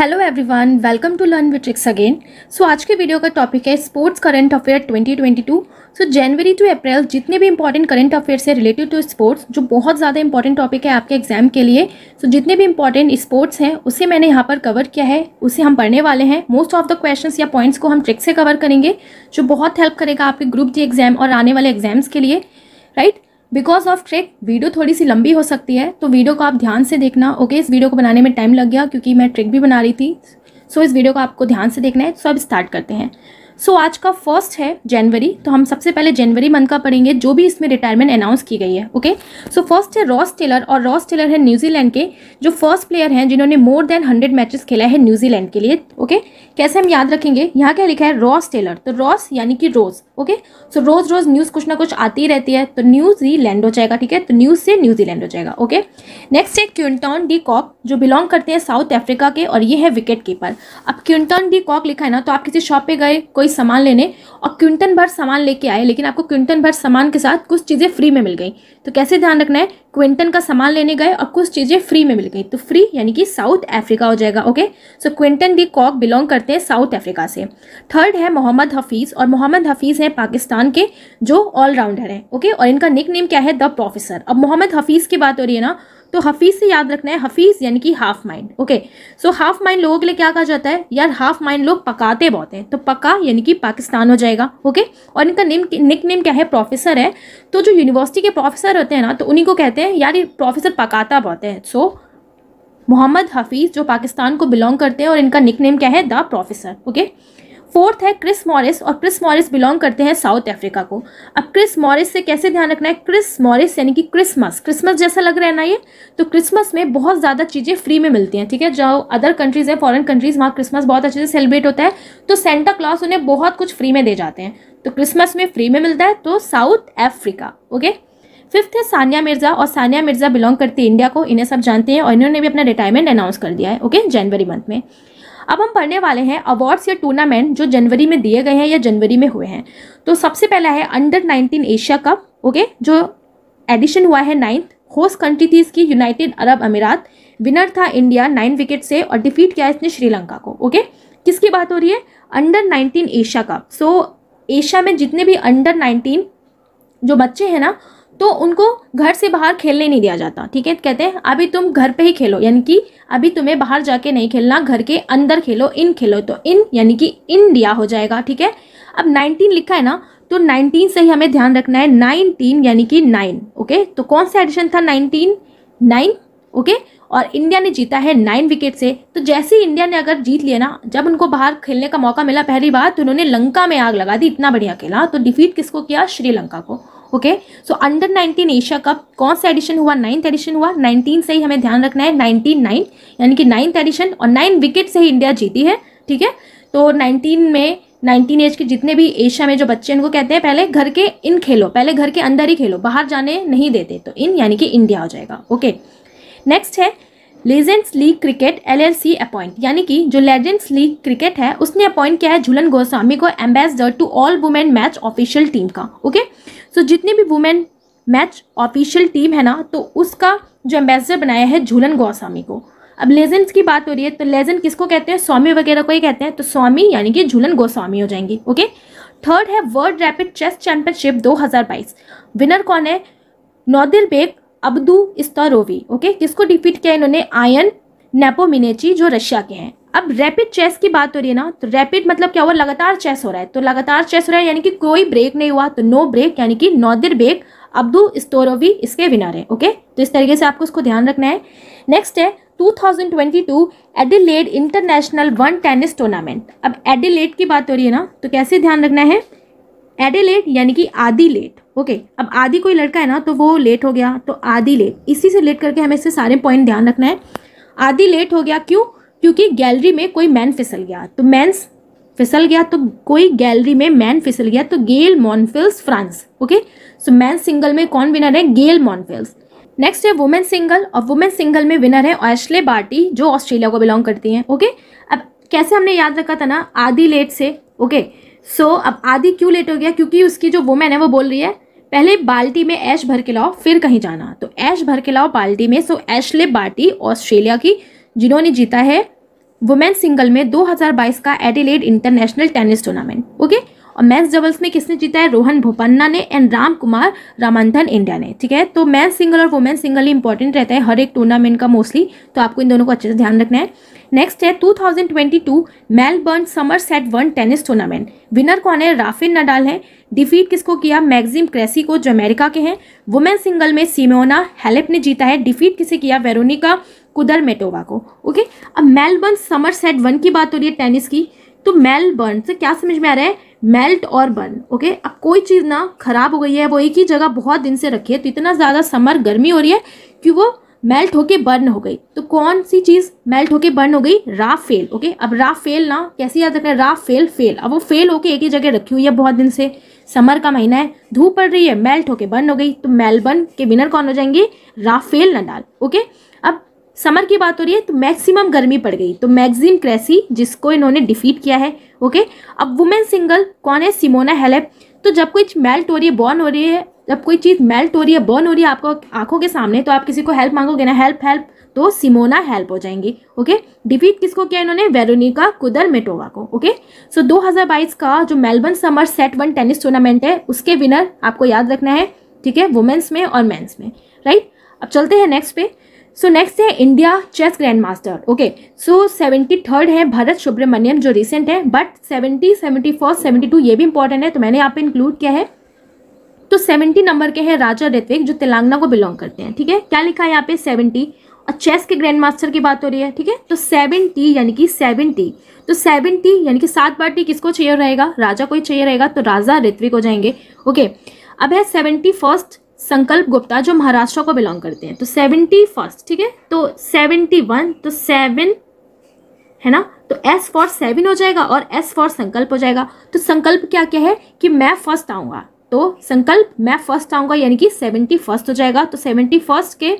Hello everyone, welcome to learn with tricks again. So आज के video का topic है स्पोर्ट्स करंट अफेयर 2022। सो जनवरी टू अप्रैल जितने भी इंपॉर्टेंट करंट अफेयर्स है रिलेटेड टू स्पोर्ट्स, जो बहुत ज़्यादा इंपॉर्टेंट टॉपिक है आपके एग्जाम के लिए। सो जितने भी इंपॉर्टेंट स्पोर्ट्स हैं उसे मैंने यहाँ पर कवर किया है, उसे हम पढ़ने वाले हैं। मोस्ट ऑफ द क्वेश्चंस या पॉइंट्स को हम ट्रिक से कवर करेंगे, जो बहुत हेल्प करेगा आपके ग्रुप डी एग्जाम और आने वाले एग्जाम्स के लिए, right. Because of trick video थोड़ी सी लंबी हो सकती है, तो वीडियो को आप ध्यान से देखना। ओके, इस वीडियो को बनाने में टाइम लग गया क्योंकि मैं ट्रिक भी बना रही थी। सो इस वीडियो को आपको ध्यान से देखना है। सो अब स्टार्ट करते हैं। सो आज का फर्स्ट है जनवरी, तो हम सबसे पहले जनवरी मंथ का पढ़ेंगे, जो भी इसमें रिटायरमेंट अनाउंस की गई है। ओके, सो फर्स्ट है रॉस टेलर, और रॉस टेलर है न्यूजीलैंड के जो फर्स्ट प्लेयर हैं जिन्होंने मोर देन 100 मैचेस खेला है न्यूजीलैंड के लिए। ओके, कैसे हम याद रखेंगे, यहाँ क्या लिखा है रॉस टेलर, तो रॉस यानी कि रोज। ओके, सो रोज रोज न्यूज़ कुछ ना कुछ आती रहती है, तो न्यूजीलैंड हो जाएगा। ठीक है, तो न्यूज़ से न्यूजीलैंड हो जाएगा। ओके, नेक्स्ट है क्विंटन डी कॉक, जो बिलोंग करते हैं साउथ अफ्रीका के, और ये है विकेट कीपर। अब क्विंटन डी कॉक लिखा है ना, तो आप किसी शॉप पे गए कोई सामान लेने और क्विंटन भर सामान लेके आए, लेकिन आपको क्विंटन भर सामान के साथ कुछ चीज़ें फ्री में मिल गई, तो कैसे ध्यान रखना है, क्विंटन का सामान लेने गए और कुछ चीज़ें फ्री में मिल गई, तो फ्री यानी कि साउथ अफ्रीका हो जाएगा। ओके, सो क्विंटन डी कॉक बिलोंग करते हैं साउथ अफ्रीका से। थर्ड है मोहम्मद हफीज़, और मोहम्मद हफीज़ है पाकिस्तान के जो ऑलराउंडर है। ओके, और इनका निक नेम क्या है, द प्रोफेसर। अब मोहम्मद हफीज़ की बात हो रही है ना, तो हफीज़ से याद रखना है, हफीज़ यानी कि half mind. Okay, so half mind लोगों के लिए क्या कहा जाता है यार, हाफ माइंड लोग पकाते बहुत हैं, तो पका यानी कि पाकिस्तान हो जाएगा। ओके, और इनका निक नेम क्या है, प्रोफेसर है। तो जो यूनिवर्सिटी के प्रोफेसर होते हैं ना, तो उन्हीं को कहते हैं यार ये प्रोफेसर पकाता बहुत है। सो मोहम्मद हफीज़ जो पाकिस्तान को बिलोंग करते हैं, और इनका निक नेम क्या है, द प्रोफेसर। ओके, फोर्थ है क्रिस मॉरिस, और क्रिस मॉरिस बिलोंग करते हैं साउथ अफ्रीका को। अब क्रिस मॉरिस से कैसे ध्यान रखना है, क्रिस मॉरिस यानी कि क्रिसमस जैसा लग रहा है ना ये, तो क्रिसमस में बहुत ज़्यादा चीज़ें फ्री में मिलती हैं। ठीक है, जो अदर कंट्रीज़ है, फॉरेन कंट्रीज़, वहाँ क्रिसमस बहुत अच्छे से सेलिब्रेट होता है, तो सेंटा क्लॉज उन्हें बहुत कुछ फ्री में दे जाते हैं, तो क्रिसमस में फ्री में मिलता है, तो साउथ अफ्रीका। ओके, फिफ्थ है सानिया मिर्जा, और सानिया मिर्जा बिलोंग करती है इंडिया को, इन्हें सब जानते हैं, और इन्होंने भी अपना रिटायरमेंट अनाउंस कर दिया है। ओके, जनवरी मंथ में। अब हम पढ़ने वाले हैं अवार्ड्स या टूर्नामेंट जो जनवरी में दिए गए हैं या जनवरी में हुए हैं। तो सबसे पहला है अंडर 19 एशिया कप। ओके, जो एडिशन हुआ है 9th, होस्ट कंट्री थी इसकी यूनाइटेड अरब अमीरात, विनर था इंडिया 9 विकेट से, और डिफीट किया इसने श्रीलंका को। ओके, किसकी बात हो रही है, अंडर 19 एशिया कप। सो एशिया में जितने भी अंडर 19 जो बच्चे हैं ना, तो उनको घर से बाहर खेलने नहीं दिया जाता। ठीक है, कहते हैं अभी तुम घर पे ही खेलो, यानी कि अभी तुम्हें बाहर जाके नहीं खेलना, घर के अंदर खेलो, इन खेलो, तो इन यानी कि इंडिया हो जाएगा। ठीक है, अब 19 लिखा है ना, तो 19 से ही हमें ध्यान रखना है, 19 यानी कि 9। ओके, तो कौन सा एडिशन था, 19 9। ओके, और इंडिया ने जीता है 9 विकेट से। तो जैसे ही इंडिया ने अगर जीत लिया ना, जब उनको बाहर खेलने का मौका मिला पहली बार, तो उन्होंने लंका में आग लगा दी, इतना बढ़िया खेला, तो डिफीट किसको किया, श्रीलंका को। Okay, so under 19 Asia cup कौन सा एडिशन हुआ, 9th एडिशन हुआ। 19 से ही हमें ध्यान रखना है, 19 9 यानी कि 9th एडिशन, और 9 विकेट से ही इंडिया जीती है। ठीक है, तो 19 एज के जितने भी एशिया में जो बच्चे, उनको कहते हैं पहले घर के इन खेलो, पहले घर के अंदर ही खेलो, बाहर जाने नहीं देते, तो इन यानी कि इंडिया हो जाएगा। ओके, नेक्स्ट है Legends League Cricket LLC appoint, यानी कि जो लेजेंड्स लीग क्रिकेट है उसने अपॉइंट किया है झूलन गोस्वामी को ambassador to all women match official team का। ओके, सो जितनी भी वुमेन मैच ऑफिशियल टीम है ना, तो उसका जो एम्बेसडर बनाया है झूलन गोस्वामी को। अब लेजेंड्स की बात हो रही है, तो लेजेंड किसको कहते हैं, स्वामी वगैरह को ही कहते हैं, तो स्वामी यानी कि झूलन गोस्वामी हो जाएंगी। ओके, थर्ड है world rapid chess championship 2022, winner कौन है, नोदिरबेक अब्दू इस्तारोवी। ओके, किसको डिफीट किया इन्होंने, आयन नेपोमिनेची जो रशिया के हैं। अब रैपिड चेस की बात हो रही है ना, तो रैपिड मतलब क्या हुआ, लगातार चेस हो रहा है, तो लगातार चेस हो रहा है यानी कि कोई ब्रेक नहीं हुआ, तो नो ब्रेक यानी कि नोदिरबेक अब्दू इस्तोरोवी इसके विनर है। ओके, तो इस तरीके से आपको इसको ध्यान रखना है। नेक्स्ट है 2022 Adelaide international one tennis tournament. अब एडिलेड की बात हो रही है ना, तो कैसे ध्यान रखना है, एडिलेड यानी कि आदि लेट। ओके, अब आदि कोई लड़का है ना, तो वो लेट हो गया, तो आदि लेट, इसी से लेट करके हमें इससे सारे पॉइंट ध्यान रखना है। आदि लेट हो गया क्यों, क्योंकि गैलरी में कोई मैन फिसल गया, तो मैंस फिसल गया, तो कोई गैलरी में मैन फिसल गया, तो Gael Monfils France. Okay, so man single में कौन विनर है, गेल मॉनफिल्स। नेक्स्ट है वुमेन सिंगल, और वुमेन सिंगल में विनर है एशले बार्टी जो ऑस्ट्रेलिया को बिलोंग करती हैं। ओके, अब कैसे हमने याद रखा था ना, आदि लेट से। ओके, सो अब आदि क्यों लेट हो गया, क्योंकि उसकी जो वुमेन है वो बोल रही है पहले बाल्टी में ऐश भर के लाओ फिर कहीं जाना, तो ऐश भर के लाओ बाल्टी में। सो एशले बार्टी ऑस्ट्रेलिया की, जिन्होंने जीता है वुमेन सिंगल में 2022 का Adelaide international tennis tournament. Okay, और मेंस डबल्स में किसने जीता है? रोहन बोपन्ना ने एंड राम कुमार रामनाथन इंडिया ने। ठीक है, तो मेंस सिंगल और वुमेन सिंगल ही इंपॉर्टेंट रहता है हर एक टूर्नामेंट का मोस्टली, तो आपको इन दोनों को अच्छे से ध्यान रखना है। नेक्स्ट है 2022 Melbourne Somerset one tennis tournament. Winner कौन है? राफेल नडाल है। डिफीट किसको किया? मैक्सिम क्रेसी को, जो अमेरिका के हैं। वुमेन सिंगल में सिमोना हैलेप ने जीता है। डिफीट किसे किया? वेरोनिका कुदरमेटोवा को। ओके, अब मेलबर्न समरसेट वन की बात हो रही है टेनिस की, तो मेलबर्न से क्या समझ में आ रहा है? मेल्ट और बर्न। ओके, अब कोई चीज़ ना खराब हो गई है, वो एक ही जगह बहुत दिन से रखी है, तो इतना ज़्यादा समर गर्मी हो रही है कि वो मेल्ट होके बर्न हो गई। तो कौन सी चीज़ मेल्ट होके बर्न हो गई? राफेल। ओके, अब राफेल ना कैसे याद रखना है? राफेल फेल, अब वो फेल होके एक ही जगह रखी हुई है बहुत दिन से, समर का महीना है, धूप पड़ रही है, मेल्ट होके बर्न हो गई, तो मेलबर्न के विनर कौन हो जाएंगे? Rafale Nadal. ओके, अब समर की बात हो रही है तो मैक्सिमम गर्मी पड़ गई, तो मैक्सिम क्रेसी जिसको इन्होंने डिफीट किया है। ओके, अब वुमेन सिंगल कौन है? सिमोना हैलेप। तो जब कोई मेल्ट हो रही है, बर्न हो रही है, जब कोई चीज़ मेल्ट हो रही है, बर्न हो रही है आपको आंखों के सामने, तो आप किसी को हेल्प मांगोगे ना, हेल्प हेल्प, तो सिमोना हेल्प हो जाएंगी। ओके, डिफीट किसको किया इन्होंने? वेरोनिका कुदरमेटोवा को। ओके, सो 2022 का जो Melbourne summer set one tennis tournament है उसके विनर आपको याद रखना है। ठीक है, वुमेन्स में और मेंस में, राइट। अब चलते हैं नेक्स्ट पे। सो नेक्स्ट है India chess grand master. Okay, so 73rd है भरत सुब्रमण्यम जो रिसेंट है, बट 70, 71, 72 ये भी इंपॉर्टेंट है, तो मैंने यहाँ पे इंक्लूड किया है। तो 70 नंबर के हैं राजा ऋत्विक जो तेलंगाना को बिलोंग करते हैं। ठीक है, क्या लिखा है यहाँ पे? 70, और चेस के ग्रैंड मास्टर की बात हो रही है। ठीक है, तो 70 यानी कि 70, तो 70 यानी कि 7 बार टी किसको चाहिए रहेगा? राजा को ही चाहिए रहेगा, तो राजा ऋत्विक हो जाएंगे। ओके, अब है 71st संकल्प गुप्ता जो महाराष्ट्र को बिलोंग करते हैं, तो 71st। ठीक है, तो 71, तो 7 है ना, तो S फॉर 7 हो जाएगा और S फॉर संकल्प हो जाएगा। तो संकल्प क्या क्या है कि मैं फर्स्ट आऊंगा, तो संकल्प मैं फर्स्ट आऊंगा यानी कि 71st हो जाएगा। तो 71st के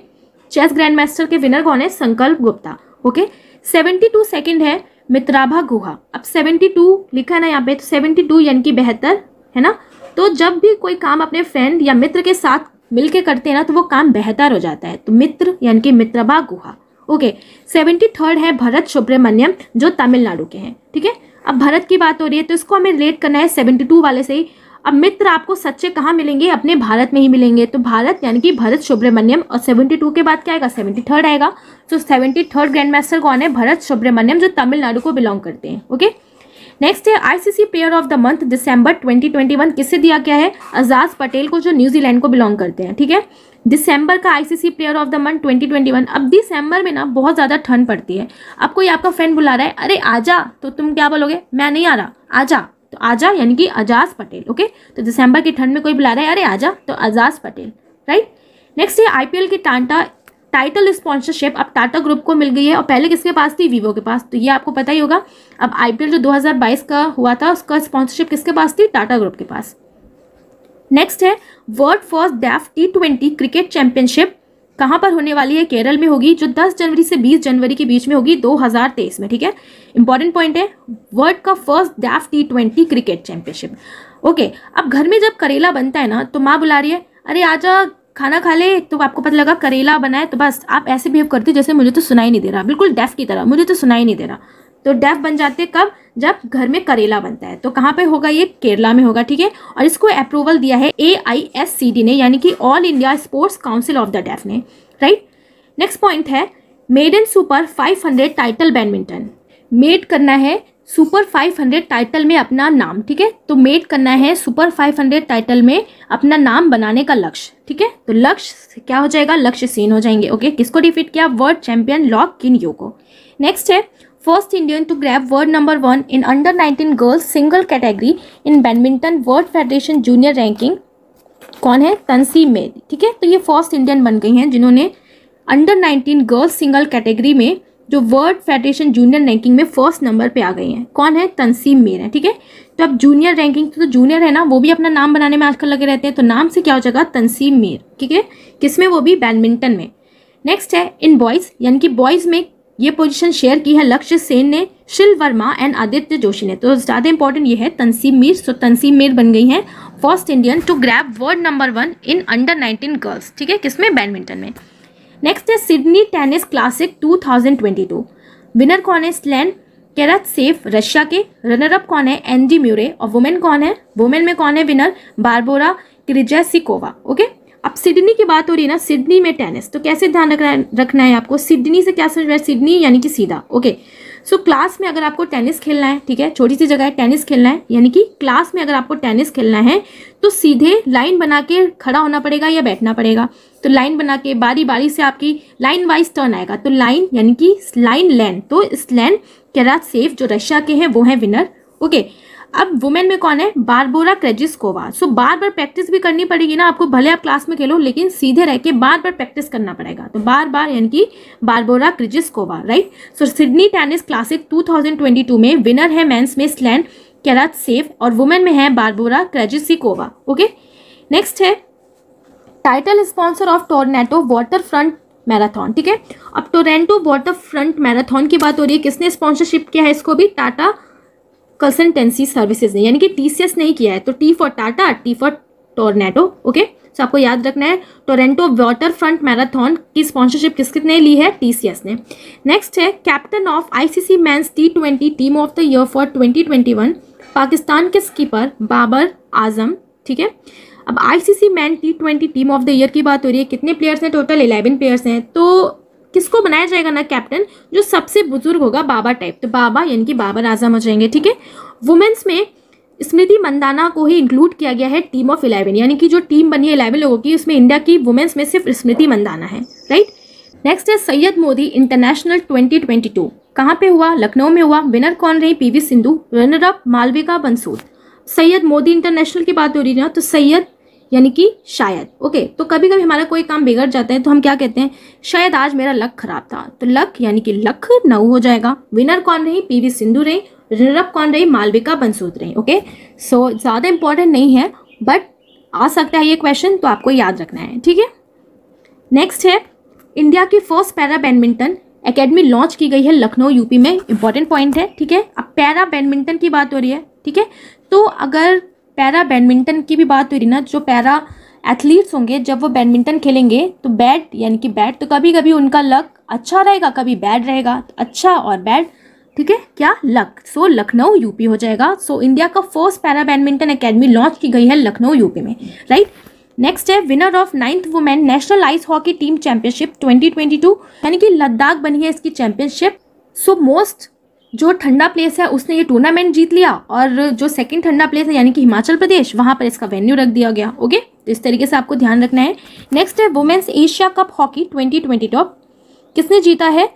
चेस ग्रैंड मास्टर के विनर कौन है? संकल्प गुप्ता। ओके, 72 सेकंड है मित्राभा गुहा। अब 72 लिखा है ना यहाँ पे, तो 72 यानी कि 72 है ना, तो जब भी कोई काम अपने फ्रेंड या मित्र के साथ मिलके करते हैं ना तो वो काम बेहतर हो जाता है, तो मित्र यानी कि मित्रभा गुहा। ओके, 73rd है भरत सुब्रमण्यम जो तमिलनाडु के हैं। ठीक है, अब भरत की बात हो रही है तो इसको हमें रिलेट करना है 72 वाले से ही। अब मित्र आपको सच्चे कहाँ मिलेंगे? अपने भारत में ही मिलेंगे, तो भारत यानी कि भरत सुब्रमण्यम, और 72 के बाद क्या आएगा? 73rd आएगा। तो 73rd ग्रैंड मास्टर कौन है? भरत सुब्रमण्यम जो तमिलनाडु को बिलोंग करते हैं। ओके, नेक्स्ट है ICC player of the month दिसंबर 2021 किससे दिया गया है? अजाज पटेल को जो न्यूजीलैंड को बिलोंग करते हैं। ठीक है, दिसंबर का ICC player of the month 2021। अब दिसंबर में ना बहुत ज़्यादा ठंड पड़ती है, अब कोई आपका फ्रेंड बुला रहा है, अरे आजा, तो तुम क्या बोलोगे? मैं नहीं आ रहा, आजा, तो आजा यानी कि अजाज पटेल। ओके, तो दिसंबर की ठंड में कोई बुला रहा है, अरे आजा, तो अजाज पटेल, राइट। नेक्स्ट है आईपीएल की टाइटल स्पॉन्सरशिप अब टाटा ग्रुप को मिल गई है, और पहले किसके पास थी? वीवो के पास, तो ये आपको पता ही होगा। अब आईपीएल जो 2022 का हुआ था उसका स्पॉन्सरशिप किसके पास थी? टाटा ग्रुप के पास। नेक्स्ट है world first deaf T20 cricket championship कहाँ पर होने वाली है? केरल में होगी, जो 10 जनवरी से 20 जनवरी के बीच में होगी 2023 में। ठीक है, इंपॉर्टेंट पॉइंट है, वर्ल्ड का first deaf T20 cricket championship. Okay, अब घर में जब करेला बनता है ना तो माँ बुला रही है, अरे आजा खाना खा ले, तो आपको पता लगा करेला बना है, तो बस आप ऐसे बिहेव करते जैसे मुझे तो सुनाई नहीं दे रहा, बिल्कुल डेफ की तरह, मुझे तो सुनाई नहीं दे रहा। तो डेफ बन जाते कब? जब घर में करेला बनता है। तो कहाँ पे होगा? ये केरला में होगा। ठीक है, और इसको अप्रूवल दिया है AISCD ने, यानी कि all India sports council of the deaf ने, राइट। नेक्स्ट पॉइंट है मेडन सुपर 500 टाइटल बैडमिंटन। मेड करना है सुपर 500 टाइटल में अपना नाम। ठीक है, तो मेड करना है सुपर 500 टाइटल में अपना नाम बनाने का लक्ष्य। ठीक है, तो लक्ष्य क्या हो जाएगा? लक्ष्य सेन हो जाएंगे। ओके, किसको डिफीट किया? वर्ल्ड चैंपियन लॉक किन यो को। नेक्स्ट है first Indian to grab world number 1 in under 19 girls single category in badminton world federation junior ranking कौन है? तंसीम मेरी। ठीक है, तो ये फर्स्ट इंडियन बन गई हैं जिन्होंने अंडर 19 गर्ल्स सिंगल कैटेगरी में जो वर्ल्ड फेडरेशन जूनियर रैंकिंग में फर्स्ट नंबर पे आ गई हैं। कौन है? तंसीम मेर है। ठीक है, तो अब जूनियर रैंकिंग तो जूनियर है ना, वो भी अपना नाम बनाने में आजकल लगे रहते हैं, तो नाम से क्या हो जाएगा? तंसीम मेर। ठीक है, किसमें? वो भी बैडमिंटन में। नेक्स्ट है इन बॉयज, यानी कि बॉयज में ये पोजीशन शेयर की है लक्ष्य सेन ने, शिल वर्मा एंड आदित्य जोशी ने, तो ज़्यादा इंपॉर्टेंट ये है तंसीम मीर। सो तंसीम मीर बन गई हैं first Indian to grab world number 1 in under 19 girls. ठीक है, किसमें? बैडमिंटन में। नेक्स्ट है सिडनी टेनिस क्लासिक 2022। विनर कौन है? स्लैन केरात्सेव रशिया के। रनर अप कौन है? एंडी म्यूरे। और वुमेन कौन है? वुमेन में कौन है विनर? बारबोरा क्रिजेसिकोवा। ओके, अब सिडनी की बात हो रही है ना, सिडनी में टेनिस, तो कैसे ध्यान रखना है आपको? सिडनी से क्या समझ में? सिडनी यानी कि सीधा। ओके, सो क्लास में अगर आपको टेनिस खेलना है, ठीक है, छोटी सी जगह है, टेनिस खेलना है, यानी कि क्लास में अगर आपको टेनिस खेलना है तो सीधे लाइन बना के खड़ा होना पड़ेगा या बैठना पड़ेगा। तो लाइन बना के बारी बारी से आपकी लाइन वाइज टर्न आएगा, तो लाइन यानी कि लाइन लैन, तो स्लैन केरात्सेव जो रशिया के हैं वो है विनर। ओके, अब वुमेन में कौन है? Barbora Krejcikova. सो बार बार प्रैक्टिस भी करनी पड़ेगी ना आपको, भले आप क्लास में खेलो लेकिन सीधे रह के बार बार प्रैक्टिस करना पड़ेगा, तो बार बार यानी कि बारबोरा क्रेजिस्कोवा, राइट। सो सिडनी टेनिस क्लासिक 2022 में विनर है मेंस में स्लैन केरात्सेव और वुमेन में है बारबोरा क्रेजिस्कोवा। ओके, नेक्स्ट है title sponsor of Toronto water front marathon, ठीक है। अब टोरंटो वाटर फ्रंट मैराथन की बात हो रही है, किसने स्पॉन्सरशिप किया है इसको भी? टाटा कंसल्टेंसी सर्विसेज ने, यानी कि टीसीएस नहीं किया है, तो T for Tata, T for Toronto. Okay, so आपको याद रखना है टोरंटो वाटर फ्रंट मैराथन की स्पॉन्सरशिप किसने ली है? टीसीएस ने। नेक्स्ट है captain of ICC men's T20 team of the year for 2021 Pakistan के स्कीपर बाबर आजम, ठीक है। अब ICC man T20 team of the year की बात हो रही है, कितने प्लेयर्स हैं? टोटल 11 प्लेयर्स हैं। तो किसको बनाया जाएगा ना कैप्टन? जो सबसे बुजुर्ग होगा, बाबा टाइप, तो बाबा यानी कि बाबर आजम हो जाएंगे, ठीक है। वुमेन्स में स्मृति मंदाना को ही इंक्लूड किया गया है टीम ऑफ 11, यानी कि जो टीम बनी है 11 लोगों की, उसमें इंडिया की वुमेन्स में सिर्फ स्मृति मंदाना है, राइट। नेक्स्ट है सैयद मोदी इंटरनेशनल 2022, कहाँ पे हुआ? लखनऊ में हुआ। विनर कौन रही? PV Sindhu. Runner up Malvika Bansod. Syed Modi international की बात हो रही है ना, तो सैयद यानी कि शायद। ओके, तो कभी कभी हमारा कोई काम बिगड़ जाता है तो हम क्या कहते हैं? शायद आज मेरा लक खराब था, तो लक यानी कि लखनऊ हो जाएगा। विनर कौन रही? पीवी सिंधु रही। रनर अप कौन रही? मालविका बंसूद रही। ओके, सो ज़्यादा इंपॉर्टेंट नहीं है बट आ सकता है ये क्वेश्चन, तो आपको याद रखना है, ठीक है। नेक्स्ट है इंडिया की first para badminton academy launch की गई है लखनऊ यूपी में, इंपॉर्टेंट पॉइंट है, ठीक है। अब पैरा बैडमिंटन की बात हो रही है, ठीक है, तो अगर पैरा बैडमिंटन की भी बात हो रही ना, जो पैरा एथलीट्स होंगे जब वो बैडमिंटन खेलेंगे तो बैट यानी कि बैट, तो कभी कभी उनका लक अच्छा रहेगा, कभी बैड रहेगा, तो अच्छा और बैड, ठीक है, क्या? लक। सो लखनऊ यूपी हो जाएगा। सो इंडिया का first para badminton academy launch की गई है लखनऊ यूपी में, राइट। नेक्स्ट है winner of 9th women national ice hockey team championship 2022, यानी कि लद्दाख बनी है इसकी चैंपियनशिप। सो मोस्ट जो ठंडा प्लेस है उसने ये टूर्नामेंट जीत लिया, और जो सेकंड ठंडा प्लेस है यानी कि हिमाचल प्रदेश, वहां पर इसका वेन्यू रख दिया गया। ओके, तो इस तरीके से आपको ध्यान रखना है। नेक्स्ट है वुमेन्स एशिया कप हॉकी 2022, किसने जीता है?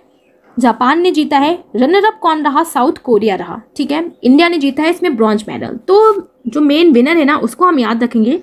जापान ने जीता है। रनर अप कौन रहा? साउथ कोरिया रहा, ठीक है। इंडिया ने जीता है इसमें ब्रॉन्ज मेडल। तो जो मेन विनर है ना उसको हम याद रखेंगे।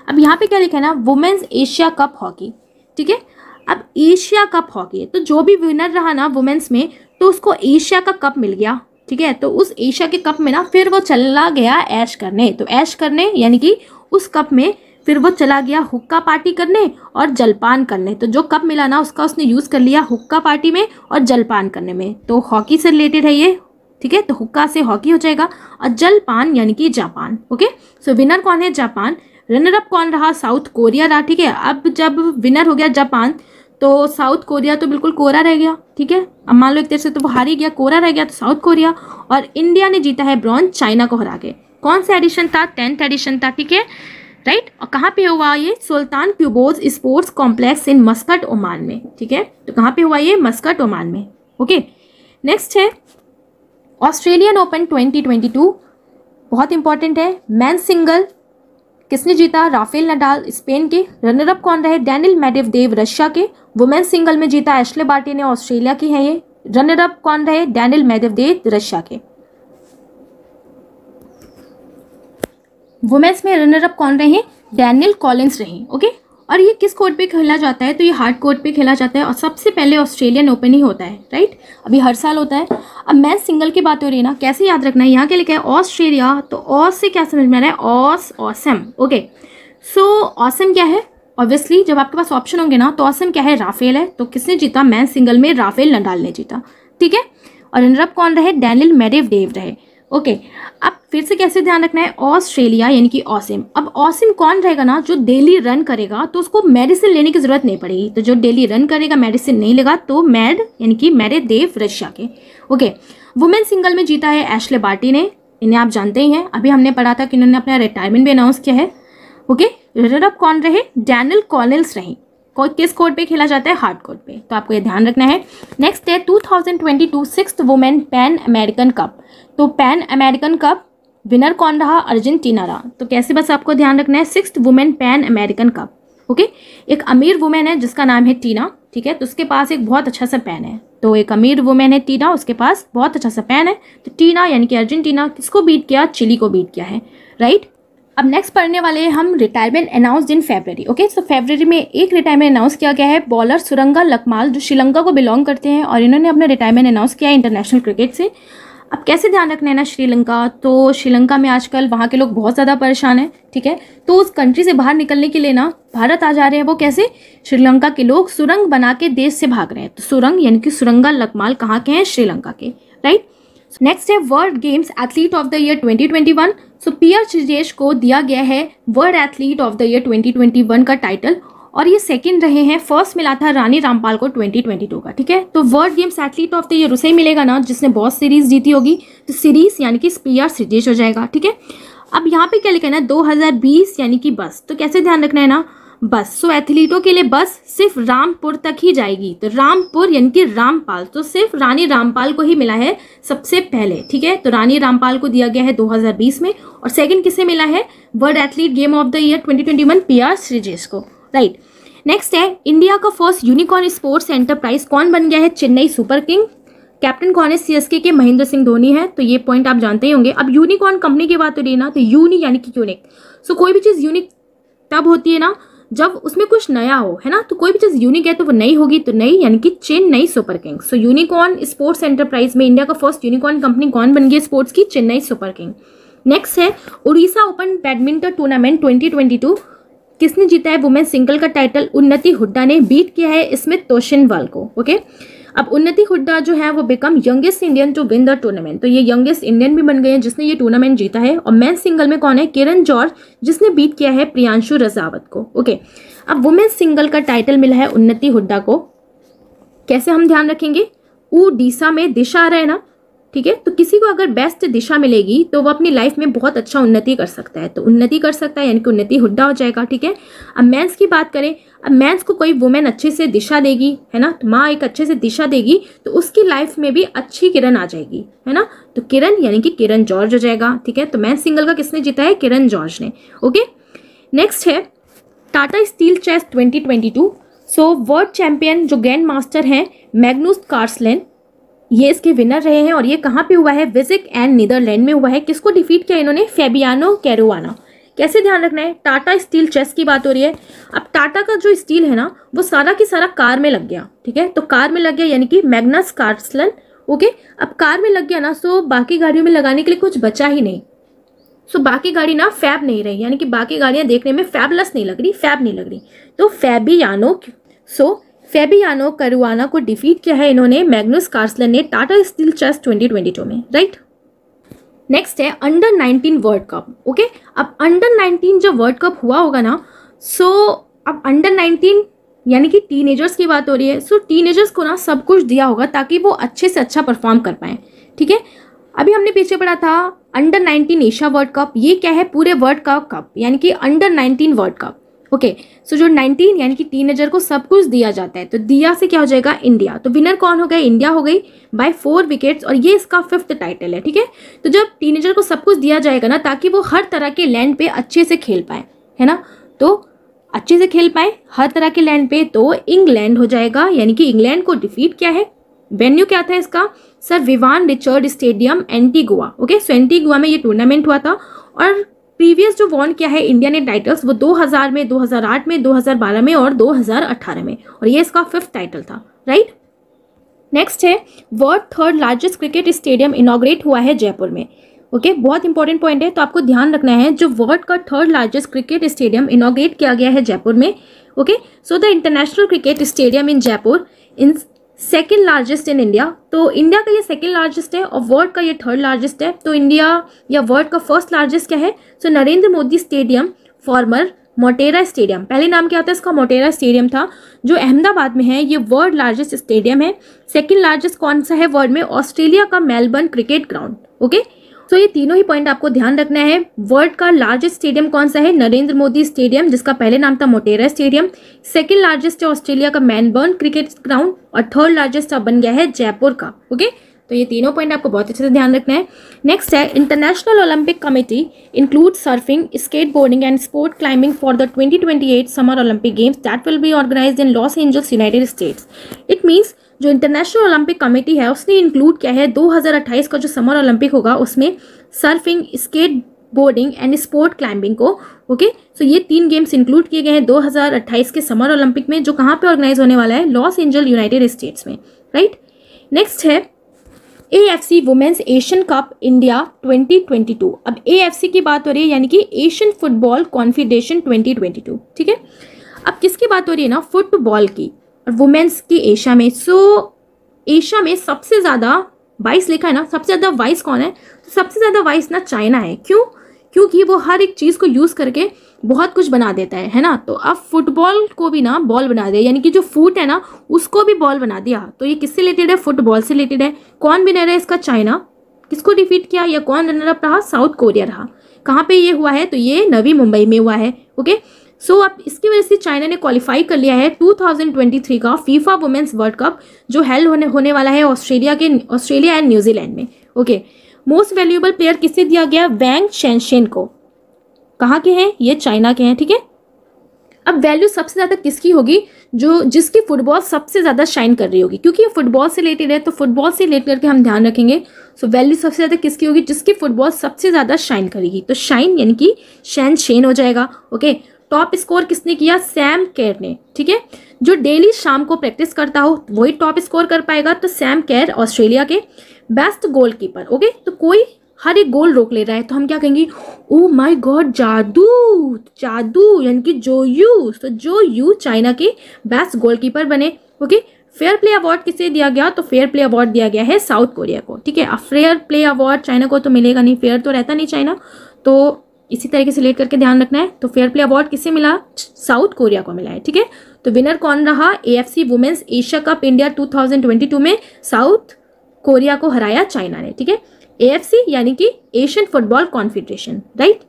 अब यहाँ पे क्या लिखा है ना, वुमेन्स एशिया कप हॉकी, ठीक है। अब एशिया कप हॉकी है, तो जो भी विनर रहा ना वुमेन्स में, तो उसको एशिया का कप मिल गया, ठीक है। तो उस एशिया के कप में ना फिर वो चला गया ऐश करने, तो ऐश करने यानी कि उस कप में फिर वो चला गया हुक्का पार्टी करने और जलपान करने। तो जो कप मिला ना उसका उसने यूज़ कर लिया हुक्का पार्टी में और जलपान करने में। तो हॉकी से रिलेटेड है ये, ठीक है। तो हुक्का से हॉकी हो जाएगा और जलपान यानी कि जापान। ओके, सो विनर कौन है? जापान। रनर अप कौन रहा? साउथ कोरिया रहा, ठीक है। अब जब विनर हो गया जापान तो साउथ कोरिया तो बिल्कुल कोरा रह गया, ठीक है। अब मान लो एक तरह से तो वो हार ही गया, कोरा रह गया, तो साउथ कोरिया। और इंडिया ने जीता है ब्रॉन्ज चाइना को हरा के। कौन सा एडिशन था? 10th एडिशन था, ठीक है, राइट। और कहाँ पे हुआ ये? Sultan Qaboos sports complex in Muscat Oman में, ठीक है। तो कहाँ पे हुआ ये? Muscat Oman okay. ओके, नेक्स्ट है ऑस्ट्रेलियन ओपन 2022, बहुत इंपॉर्टेंट है। मैन सिंगल किसने जीता? राफेल नडाल स्पेन के। रनर अप कौन रहे? डैनियल मेडवेदेव रशिया के। वुमेन सिंगल में जीता एश्ले बार्टी ने, ऑस्ट्रेलिया की है ये। रनर अप कौन रहे? डैनियल मेडवेदेव रशिया के। वुमेन्स में रनर अप कौन रहे? डैनियल कॉलिंस रहे। ओके, और ये किस कोर्ट पे खेला जाता है? तो ये हार्ड कोर्ट पे खेला जाता है और सबसे पहले ऑस्ट्रेलियन ओपन ही होता है, राइट। अभी हर साल होता है। अब मैन सिंगल की बात हो रही है ना, कैसे याद रखना है? यहाँ क्या लिखा है? ऑस्ट्रेलिया, तो ऑस से क्या समझ में आ रहा है? ऑस, ऑसम। ओके, सो ऑसम क्या है? ऑब्वियसली जब आपके पास ऑप्शन होंगे ना तो ऑसम क्या है? राफेल है। तो किसने जीता? मैन सिंगल में राफेल नडाल ने जीता, ठीक है। और रनर अप कौन रहे? डैनियल मेडवेदेव रहे। ओके, अब फिर से कैसे ध्यान रखना है, ऑस्ट्रेलिया यानी कि ऑसिम। अब ऑसिम कौन रहेगा ना, जो डेली रन करेगा तो उसको मेडिसिन लेने की जरूरत नहीं पड़ेगी। तो जो डेली रन करेगा मेडिसिन नहीं लेगा तो मैड यानी कि मेरेदेव रशिया के। ओके, वुमेन सिंगल में जीता है एशले बार्टी ने, इन्हें आप जानते ही हैं, अभी हमने पढ़ा था कि इन्होंने अपना रिटायरमेंट भी अनाउंस किया है। ओके, रनर अप कौन रहे, डैनियल कॉलिन्स रही। किस कोर्ट पे खेला जाता है, हार्ड कोर्ट पे, तो आपको ये ध्यान रखना है। नेक्स्ट है 2022 sixth women pan American cup. तो पैन अमेरिकन कप विनर कौन रहा, अर्जेंटीना रहा। तो कैसे, बस आपको ध्यान रखना है, sixth women pan American cup. Okay, एक अमीर वुमेन है जिसका नाम है टीना, ठीक है, तो उसके पास एक बहुत अच्छा सा पैन है। तो एक अमीर वुमेन है टीना, उसके पास बहुत अच्छा सा पैन है। तो टीना यानी कि अर्जेंटीना किसको बीट किया, चिली को बीट किया है, राइट। अब नेक्स्ट पढ़ने वाले हैं हम रिटायरमेंट अनाउंस्ड इन फरवरी। ओके, सो फरवरी में एक रिटायरमेंट अनाउंस किया गया है, बॉलर सुरंगा लकमाल जो श्रीलंका को बिलोंग करते हैं, और इन्होंने अपना रिटायरमेंट अनाउंस किया है इंटरनेशनल क्रिकेट से। अब कैसे ध्यान रखना है ना, श्रीलंका, तो श्रीलंका में आजकल वहाँ के लोग बहुत ज़्यादा परेशान हैं, ठीक है, तो उस कंट्री से बाहर निकलने के लिए ना भारत आ जा रहे हैं। वो कैसे, श्रीलंका के लोग सुरंग बना के देश से भाग रहे हैं। तो सुरंग यानी कि सुरंगा लकमाल कहाँ के हैं, श्रीलंका के, राइट। नेक्स्ट है world games athlete of the year 2021। So PR Sreejesh को दिया गया है world athlete of the year 2021 का टाइटल, और ये सेकंड रहे हैं। फर्स्ट मिला था रानी रामपाल को 2022 का, ठीक है। तो world games athlete of the year उसे ही मिलेगा ना जिसने बहुत सीरीज जीती होगी, तो सीरीज यानी कि पीआर श्रीजेश हो जाएगा, ठीक है। अब यहाँ पे क्या लिखा है ना, 2020 यानी कि बस, तो कैसे ध्यान रखना है ना, बस। सो एथलीटों के लिए बस सिर्फ रामपुर तक ही जाएगी। तो रामपुर यानी कि रामपाल, तो सिर्फ रानी रामपाल को ही मिला है सबसे पहले, ठीक है। तो रानी रामपाल को दिया गया है 2020 में, और सेकंड किसे मिला है, world athlete game of the year 2021 PR Sreejesh को, राइट। नेक्स्ट है इंडिया का फर्स्ट यूनिकॉर्न स्पोर्ट्स एंटरप्राइज कौन बन गया है, चेन्नई सुपर किंग। कैप्टन कौन है, सीएसके के महेंद्र सिंह धोनी है, तो ये पॉइंट आप जानते ही होंगे। अब यूनिकॉर्न कंपनी की बात हो रही है ना, तो यूनी यानी कि यूनिक। सो कोई भी चीज यूनिक तब होती है ना जब उसमें कुछ नया हो, है ना। तो कोई भी चीज यूनिक है तो वो नई होगी, तो नई यानी कि चेन्नई सुपर किंग। सो यूनिकॉर्न स्पोर्ट्स एंटरप्राइज में इंडिया का फर्स्ट यूनिकॉर्न कंपनी कौन बन गई स्पोर्ट्स की, चेन्नई सुपर किंग। नेक्स्ट है उड़ीसा ओपन बैडमिंटन टूर्नामेंट 2022 किसने जीता है वुमेन सिंगल का टाइटल, उन्नति हुड्डा ने बीट किया है स्मिथ तोशिनवाल को। ओके, अब उन्नति हुड्डा जो है वो become youngest Indian to win the tournament. तो ये यंगेस्ट इंडियन भी बन गए हैं जिसने ये टूर्नामेंट जीता है। और मेन सिंगल में कौन है, किरण जॉर्ज, जिसने बीट किया है प्रियांशु रजावत को। ओके, अब वुमेन सिंगल का टाइटल मिला है उन्नति हुड्डा को। कैसे हम ध्यान रखेंगे, उड़ीसा में दिशा आ रहा है ना, ठीक है। तो किसी को अगर बेस्ट दिशा मिलेगी तो वो अपनी लाइफ में बहुत अच्छा उन्नति कर सकता है, तो उन्नति कर सकता है यानी कि उन्नति हुड्डा हो जाएगा, ठीक है। अब मेंस की बात करें, अब मेंस को कोई वुमेन अच्छे से दिशा देगी, है ना, तो माँ एक अच्छे से दिशा देगी तो उसकी लाइफ में भी अच्छी किरण आ जाएगी, है ना। तो किरण यानी कि किरण जॉर्ज हो जाएगा, ठीक है। तो मेंस सिंगल का किसने जीता है, किरण जॉर्ज ने। ओके, नेक्स्ट है Tata steel chess 2022। So world champion जो ग्रैंड मास्टर हैं मैग्नुस कार्लसन, ये इसके विनर रहे हैं, और ये कहाँ पे हुआ है, विजिक एंड नीदरलैंड में हुआ है। किसको डिफीट किया इन्होंने, फेबियानो कैरुआना। कैसे ध्यान रखना है, टाटा स्टील चेस की बात हो रही है। अब टाटा का जो स्टील है ना वो सारा की सारा कार में लग गया, ठीक है। तो कार में लग गया यानी कि मैग्नस कार्लसन। ओके, अब कार में लग गया ना, सो बाकी गाड़ियों में लगाने के लिए कुछ बचा ही नहीं। सो बाकी गाड़ी ना फैब नहीं रही, यानी कि बाकी गाड़ियां देखने में फैबलस नहीं लग रही, फैब नहीं लग रही। तो फेबियानो कैरुआना को डिफीट किया है इन्होंने, मैग्नुस कार्लसन ने, टाटा स्टील चेस 2022 में, राइट। नेक्स्ट है अंडर 19 वर्ल्ड कप। ओके, अब अंडर 19 जब वर्ल्ड कप हुआ होगा ना, सो अब अंडर 19 यानी कि टीनेजर्स की बात हो रही है। सो टीनेजर्स को ना सब कुछ दिया होगा ताकि वो अच्छे से अच्छा परफॉर्म कर पाए, ठीक है। अभी हमने पीछे पढ़ा था अंडर 19 एशिया वर्ल्ड कप, ये क्या है, पूरे वर्ल्ड का कप यानी कि अंडर 19 वर्ल्ड कप। ओके, सो जो 19 यानी कि टीनेजर को सब कुछ दिया जाता है, तो दिया से क्या हो जाएगा, इंडिया। तो विनर कौन हो गया, इंडिया हो गई बाय 4 विकेट्स, और ये इसका 5th टाइटल है, ठीक है। तो जब टीनेजर को सब कुछ दिया जाएगा ना ताकि वो हर तरह के लैंड पे अच्छे से खेल पाए, है ना, तो अच्छे से खेल पाए हर तरह के लैंड पे, तो इंग्लैंड हो जाएगा, यानी कि इंग्लैंड को डिफीट किया है। वेन्यू क्या था इसका, sir Vivian Richard stadium Antigua. Okay, so Antigua में ये टूर्नामेंट हुआ था, और प्रीवियस जो वॉन किया है इंडिया ने टाइटल्स वो 2000 में, 2008 में, 2012 में और 2018 में, और ये इसका 5th टाइटल था, राइट। नेक्स्ट है world 3rd largest cricket stadium inaugurate हुआ है जयपुर में। ओके, बहुत इंपॉर्टेंट पॉइंट है, तो आपको ध्यान रखना है, जो वर्ल्ड का 3rd largest cricket stadium inaugurate किया गया है जयपुर में। Okay, so the international cricket stadium in Jaipur in second largest in India, तो इंडिया का ये सेकेंड लार्जेस्ट है और वर्ल्ड का ये थर्ड लार्जेस्ट है। तो इंडिया या वर्ल्ड का फर्स्ट लार्जेस्ट क्या है? So Narendra Modi stadium, former Motera stadium, पहले नाम क्या था इसका? मोटेरा स्टेडियम था, जो अहमदाबाद में है। ये वर्ल्ड लार्जेस्ट स्टेडियम है। सेकेंड लार्जेस्ट कौन सा है वर्ल्ड में? ऑस्ट्रेलिया का मेलबर्न क्रिकेट ग्राउंड। ओके, तो ये तीनों ही पॉइंट आपको ध्यान रखना है। वर्ल्ड का लार्जेस्ट स्टेडियम कौन सा है? नरेंद्र मोदी स्टेडियम, जिसका पहले नाम था मोटेरा स्टेडियम। सेकंड लार्जेस्ट है ऑस्ट्रेलिया का मेलबर्न क्रिकेट ग्राउंड और थर्ड लार्जेस्ट अब बन गया है जयपुर का। ओके, तो ये तीनों पॉइंट आपको बहुत अच्छे से ध्यान रखना है। नेक्स्ट है International Olympic Committee include surfing, skateboarding and sport climbing for the 2028 Summer Olympic Games that will be organised in Los Angeles, United States. It means जो इंटरनेशनल ओलंपिक कमेटी है उसने इंक्लूड किया है 2028 का जो समर ओलंपिक होगा उसमें surfing, skateboarding and sport climbing को। ओके, सो ये 3 गेम्स इंक्लूड किए गए हैं 2028 के समर ओलंपिक में, जो कहाँ पे ऑर्गेनाइज होने वाला है? लॉस एंजल, यूनाइटेड स्टेट्स में, राइट। नेक्स्ट है AFC women's Asian cup India 2022। अब AFC की बात हो रही है, यानी कि एशियन फुटबॉल कॉन्फेडरेशन 2022, ठीक है। अब किसकी बात हो रही है ना? फुटबॉल की और वुमेन्स की एशिया में। सो एशिया में सबसे ज़्यादा वाइस लिखा है ना, सबसे ज़्यादा वाइस कौन है? तो सबसे ज़्यादा वाइस ना चाइना है। क्यों? क्योंकि वो हर एक चीज़ को यूज़ करके बहुत कुछ बना देता है ना। तो अब फुटबॉल को भी ना बॉल बना दिया, यानी कि जो फुट है ना उसको भी बॉल बना दिया। तो ये किससे रिलेटेड है? फुटबॉल से रिलेटेड है। कौन विनर है इसका? चाइना। किसको डिफीट किया या कौन रनर अप रहा? साउथ कोरिया रहा। कहाँ पे ये हुआ है? तो ये नवी मुंबई में हुआ है। ओके, सो अब इसकी वजह से चाइना ने क्वालिफाई कर लिया है 2023 का फीफा वुमेन्स वर्ल्ड कप, जो हेल्ड होने वाला है ऑस्ट्रेलिया एंड न्यूजीलैंड में। ओके, मोस्ट वैल्यूएबल प्लेयर किसे दिया गया? वैंग शेनशेन को। कहाँ के हैं? ये चाइना के हैं, ठीक है। अब वैल्यू सबसे ज़्यादा किसकी होगी? जो जिसकी फुटबॉल सबसे ज़्यादा शाइन कर रही होगी, क्योंकि ये फुटबॉल से रिलेटेड है, तो फुटबॉल से रिलेट करके हम ध्यान रखेंगे। सो वैल्यू सबसे ज़्यादा किसकी होगी? जिसकी फुटबॉल सबसे ज़्यादा शाइन करेगी। तो शाइन यानी कि शेन हो जाएगा। ओके, टॉप स्कोर किसने किया? सैम केर ने, ठीक है। जो डेली शाम को प्रैक्टिस करता हो वही टॉप स्कोर कर पाएगा, तो सैम केर ऑस्ट्रेलिया के। बेस्ट गोलकीपर, ओके, तो कोई हर एक गोल रोक ले रहा है तो हम क्या कहेंगे? ओ माय गॉड, जादू, जादू, यानी कि जो यू चाइना के बेस्ट गोलकीपर बने। ओके, फेयर प्ले अवार्ड किसे दिया गया? तो फेयर प्ले अवार्ड दिया गया है साउथ कोरिया को, ठीक है। अब फेयर प्ले अवार्ड चाइना को तो मिलेगा नहीं, फेयर तो रहता नहीं चाइना, तो इसी तरीके से लेट करके ध्यान रखना है। तो फेयर प्ले अवार्ड किसे मिला? साउथ कोरिया को मिला है, ठीक है। तो विनर कौन रहा? AFC women's Asia cup India 2022 में साउथ कोरिया को हराया चाइना ने, ठीक है। AFC यानी कि Asian football confederation, right.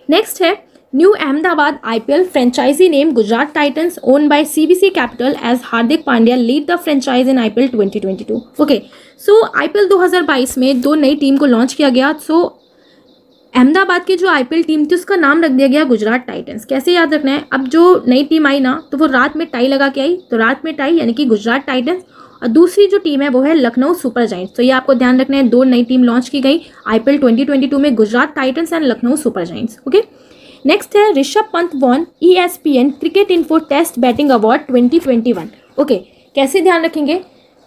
Next है new Ahmedabad IPL franchise name Gujarat titans own by CBC capital as Hardik Pandya lead the franchise in IPL 2022। Okay, so IPL 2022 में 2 नई टीम को लॉन्च किया गया। सो अहमदाबाद की जो IPL टीम थी उसका नाम रख दिया गया गुजरात टाइटंस। कैसे याद रखना है? अब जो नई टीम आई ना तो वो रात में टाई लगा के आई, तो रात में टाई यानी कि गुजरात टाइटंस। और दूसरी जो टीम है वो है लखनऊ सुपर जायंट्स। तो ये आपको ध्यान रखना है, 2 नई टीम लॉन्च की गई IPL 2022 में, Gujarat titans and Lucknow super giants. Okay, next है Rishabh Pant won ESPN cricinfo test batting award 2021। Okay, कैसे ध्यान रखेंगे?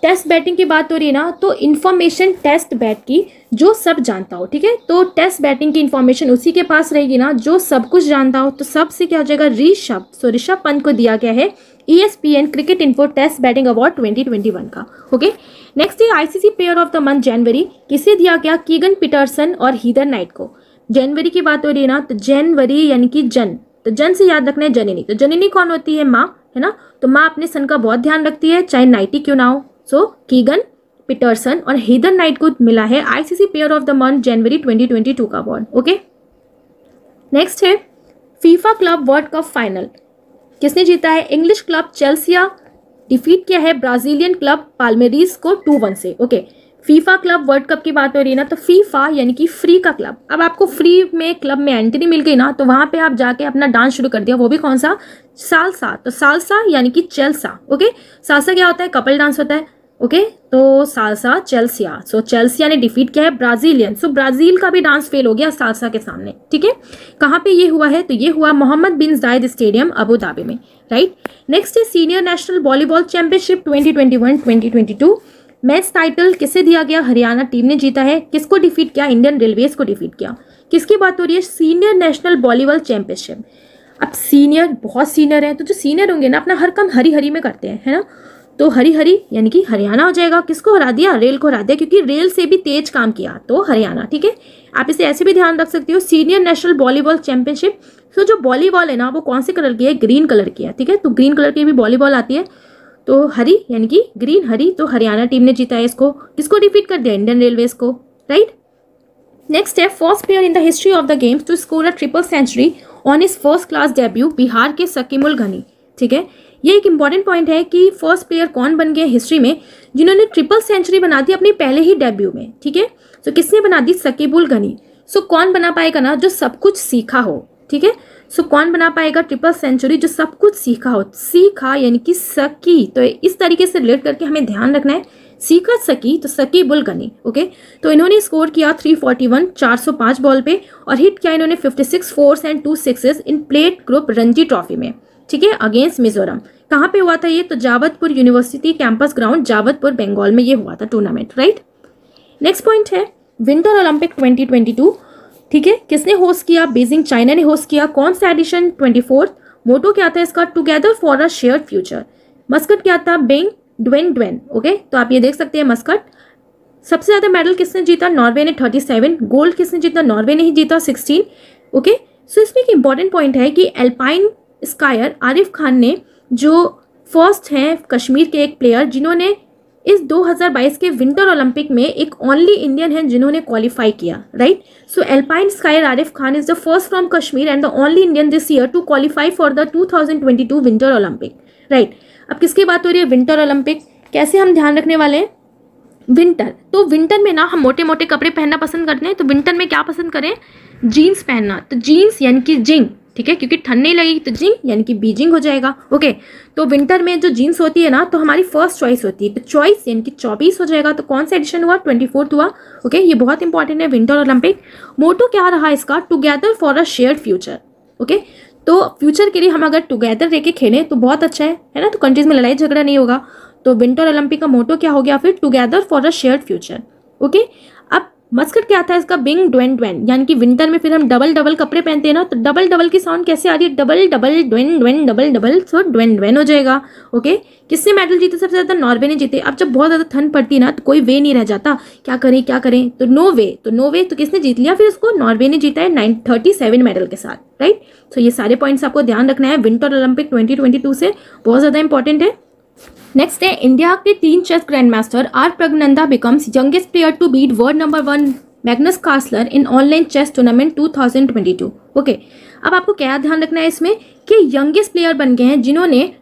टेस्ट बैटिंग की बात हो रही है ना, तो इन्फॉर्मेशन टेस्ट बैट की जो सब जानता हो, ठीक है। तो टेस्ट बैटिंग की इन्फॉर्मेशन उसी के पास रहेगी ना जो सब कुछ जानता हो। तो सब से क्या हो जाएगा? ऋषभ। सो ऋषभ पंत को दिया गया है ESPN cricinfo test batting award 2021 का। ओके, नेक्स्ट है ICC player of the month जनवरी किसे दिया गया? कीगन पीटरसन और हीदर नाइट को। जनवरी की बात हो रही है ना, तो जनवरी यानी कि जन, तो जन से याद रखना है जननी। तो जननी कौन होती है? माँ, है ना। तो माँ अपने सन का बहुत ध्यान रखती है, चाहे नाइटी क्यों ना हो। सो कीगन पीटरसन और हीदर नाइट को मिला है ICC player of the month जनवरी 2022 का अवार्ड। ओके, नेक्स्ट है FIFA club world cup final किसने जीता है? इंग्लिश क्लब चेल्सिया डिफीट किया है ब्राजीलियन क्लब पाल्मेरीज को 2-1 से। Okay, FIFA club world cup की बात हो रही है ना, तो फीफा यानी कि फ्री का क्लब। अब आपको फ्री में क्लब में एंट्री मिल गई ना, तो वहां पे आप जाके अपना डांस शुरू कर दिया, वो भी कौन सा? सालसा। तो सालसा यानी कि चेल्सा। ओके, सालसा क्या होता है? कपल डांस होता है। ओके, तो सालसा चेल्सिया। सो चेल्सिया ने डिफीट किया है ब्राजीलियन। सो ब्राजील का भी डांस फेल हो गया सालसा के सामने, ठीक है। कहाँ पे ये हुआ है? तो ये हुआ मोहम्मद बिन जायद स्टेडियम अबू धाबी में, राइट। नेक्स्ट है senior national volleyball championship 2021-2022 match title किसे दिया गया? हरियाणा टीम ने जीता है। किसको डिफीट किया? इंडियन रेलवेज को डिफीट किया। किसकी बात हो रही है? Senior national volleyball championship. अब सीनियर बहुत सीनियर है, तो जो सीनियर होंगे ना अपना हर काम हरी हरी में करते हैं, है ना। तो हरी हरी यानी कि हरियाणा हो जाएगा। किसको हरा दिया? रेल को हरा दिया, क्योंकि रेल से भी तेज काम किया, तो हरियाणा। ठीक है, आप इसे ऐसे भी ध्यान रख सकते हो। सीनियर नेशनल वॉलीबॉल चैंपियनशिप, तो जो वॉलीबॉल है ना वो कौन से कलर की है? ग्रीन कलर की है। ठीक है, तो ग्रीन कलर की भी वॉलीबॉल आती है, तो हरी यानी कि ग्रीन हरी, तो हरियाणा टीम ने जीता है इसको। किसको डिफीट कर दिया? इंडियन रेलवेज को, राइट। नेक्स्ट है first player in the history of the games to score a triple century on his first class debut, Bihar के शकीमुल गनी। ठीक है, ये एक इंपॉर्टेंट पॉइंट है कि फर्स्ट प्लेयर कौन बन गए हिस्ट्री में जिन्होंने ट्रिपल सेंचुरी बना दी अपनी पहले ही डेब्यू में। ठीक है, तो किसने बना दी? शकीबुल गनी। सो कौन बना पाएगा ना? जो सब कुछ सीखा हो। ठीक है, सो कौन बना पाएगा ट्रिपल सेंचुरी? जो सब कुछ सीखा हो। सीखा यानी कि सकी, तो इस तरीके से रिलेट करके हमें ध्यान रखना है। सीखा सकी, तो शकीबुल गनी। ओके, तो इन्होंने स्कोर किया 341 405 बॉल पे, और हिट किया इन्होंने 56 force and 2 sixes in plate group Ranji trophy में। ठीक है, अगेंस्ट मिजोरम। कहाँ पे हुआ था ये? तो जावतपुर यूनिवर्सिटी कैंपस ग्राउंड, जावतपुर बंगाल में ये हुआ था टूर्नामेंट, राइट। नेक्स्ट पॉइंट है विंटर ओलंपिक 2022। ठीक है, किसने होस्ट किया? बीजिंग चाइना ने होस्ट किया। कौन सा एडिशन? 24th। मोटो क्या था इसका? Together for a shared future. Muscat क्या था? Bing Dwayne. ओके, तो आप ये देख सकते हैं मस्कट। सबसे ज्यादा मेडल किसने जीता? नॉर्वे ने 37। गोल्ड किसने जीता? नॉर्वे ने ही जीता 16। ओके, सो इसमें एक इंपॉर्टेंट पॉइंट है कि एल्पाइन स्कायर आरिफ खान ने, जो फर्स्ट हैं कश्मीर के एक प्लेयर जिन्होंने इस 2022 के विंटर ओलंपिक में एक ओनली इंडियन हैं जिन्होंने क्वालिफाई किया, right. So alpine skier Arif Khan is the first from Kashmir and the only Indian this year to qualify for the 2022 winter Olympic, right. अब किसकी बात हो रही है? Winter Olympic. कैसे हम ध्यान रखने वाले हैं? विंटर, तो विंटर में ना हम मोटे मोटे कपड़े पहनना पसंद करते हैं, तो विंटर में क्या पसंद करें? जीन्स पहनना। तो जीन्स यानी कि जिंग, ठीक है, क्योंकि ठंड नहीं लगेगी तो जिंग यानी कि बीजिंग हो जाएगा। ओके, तो विंटर में जो जीन्स होती है ना, तो हमारी फर्स्ट चॉइस होती है, तो चॉइस यानी कि 24 हो जाएगा। तो कौन सा एडिशन हुआ? 24th हुआ। ओके, ये बहुत इंपॉर्टेंट है विंटर ओलंपिक। मोटो क्या रहा इसका? Together for a shared future. Okay, तो फ्यूचर के लिए हम अगर टुगेदर रह के खेलें तो बहुत अच्छा है ना, तो कंट्रीज में लड़ाई झगड़ा नहीं होगा। तो विंटर ओलंपिक का मोटो क्या हो गया फिर? Together for a shared future. Okay, अब मस्कट क्या था इसका? बिंग ड्वेन, यानी कि विंटर में फिर हम डबल डबल कपड़े पहनते हैं ना, तो डबल डबल की साउंड कैसे आ रही है? Double double Dwayne double double, so Dwayne हो जाएगा। ओके, किसने मेडल जीते सबसे ज्यादा? नॉर्वे ने जीते। अब जब बहुत ज्यादा ठंड पड़ती है ना, तो कोई वे नहीं रह जाता, क्या करें, तो नो वे, तो किसने जीत लिया फिर उसको? नॉर्वे ने जीता है 37 मेडल के साथ, राइट। तो ये सारे पॉइंट्स आपको ध्यान रखना है विंटर ओलंपिक 2022 से, बहुत ज्यादा इंपॉर्टेंट है। नेक्स्ट है इंडिया के 3 chess grand master R Praggnanandhaa becomes youngest player to beat world number 1 Magnus Carlsen in online chess tournament 2022। Okay, अब आपको क्या ध्यान रखना है इसमें कि यंगेस्ट प्लेयर बन गए हैं जिन्होंने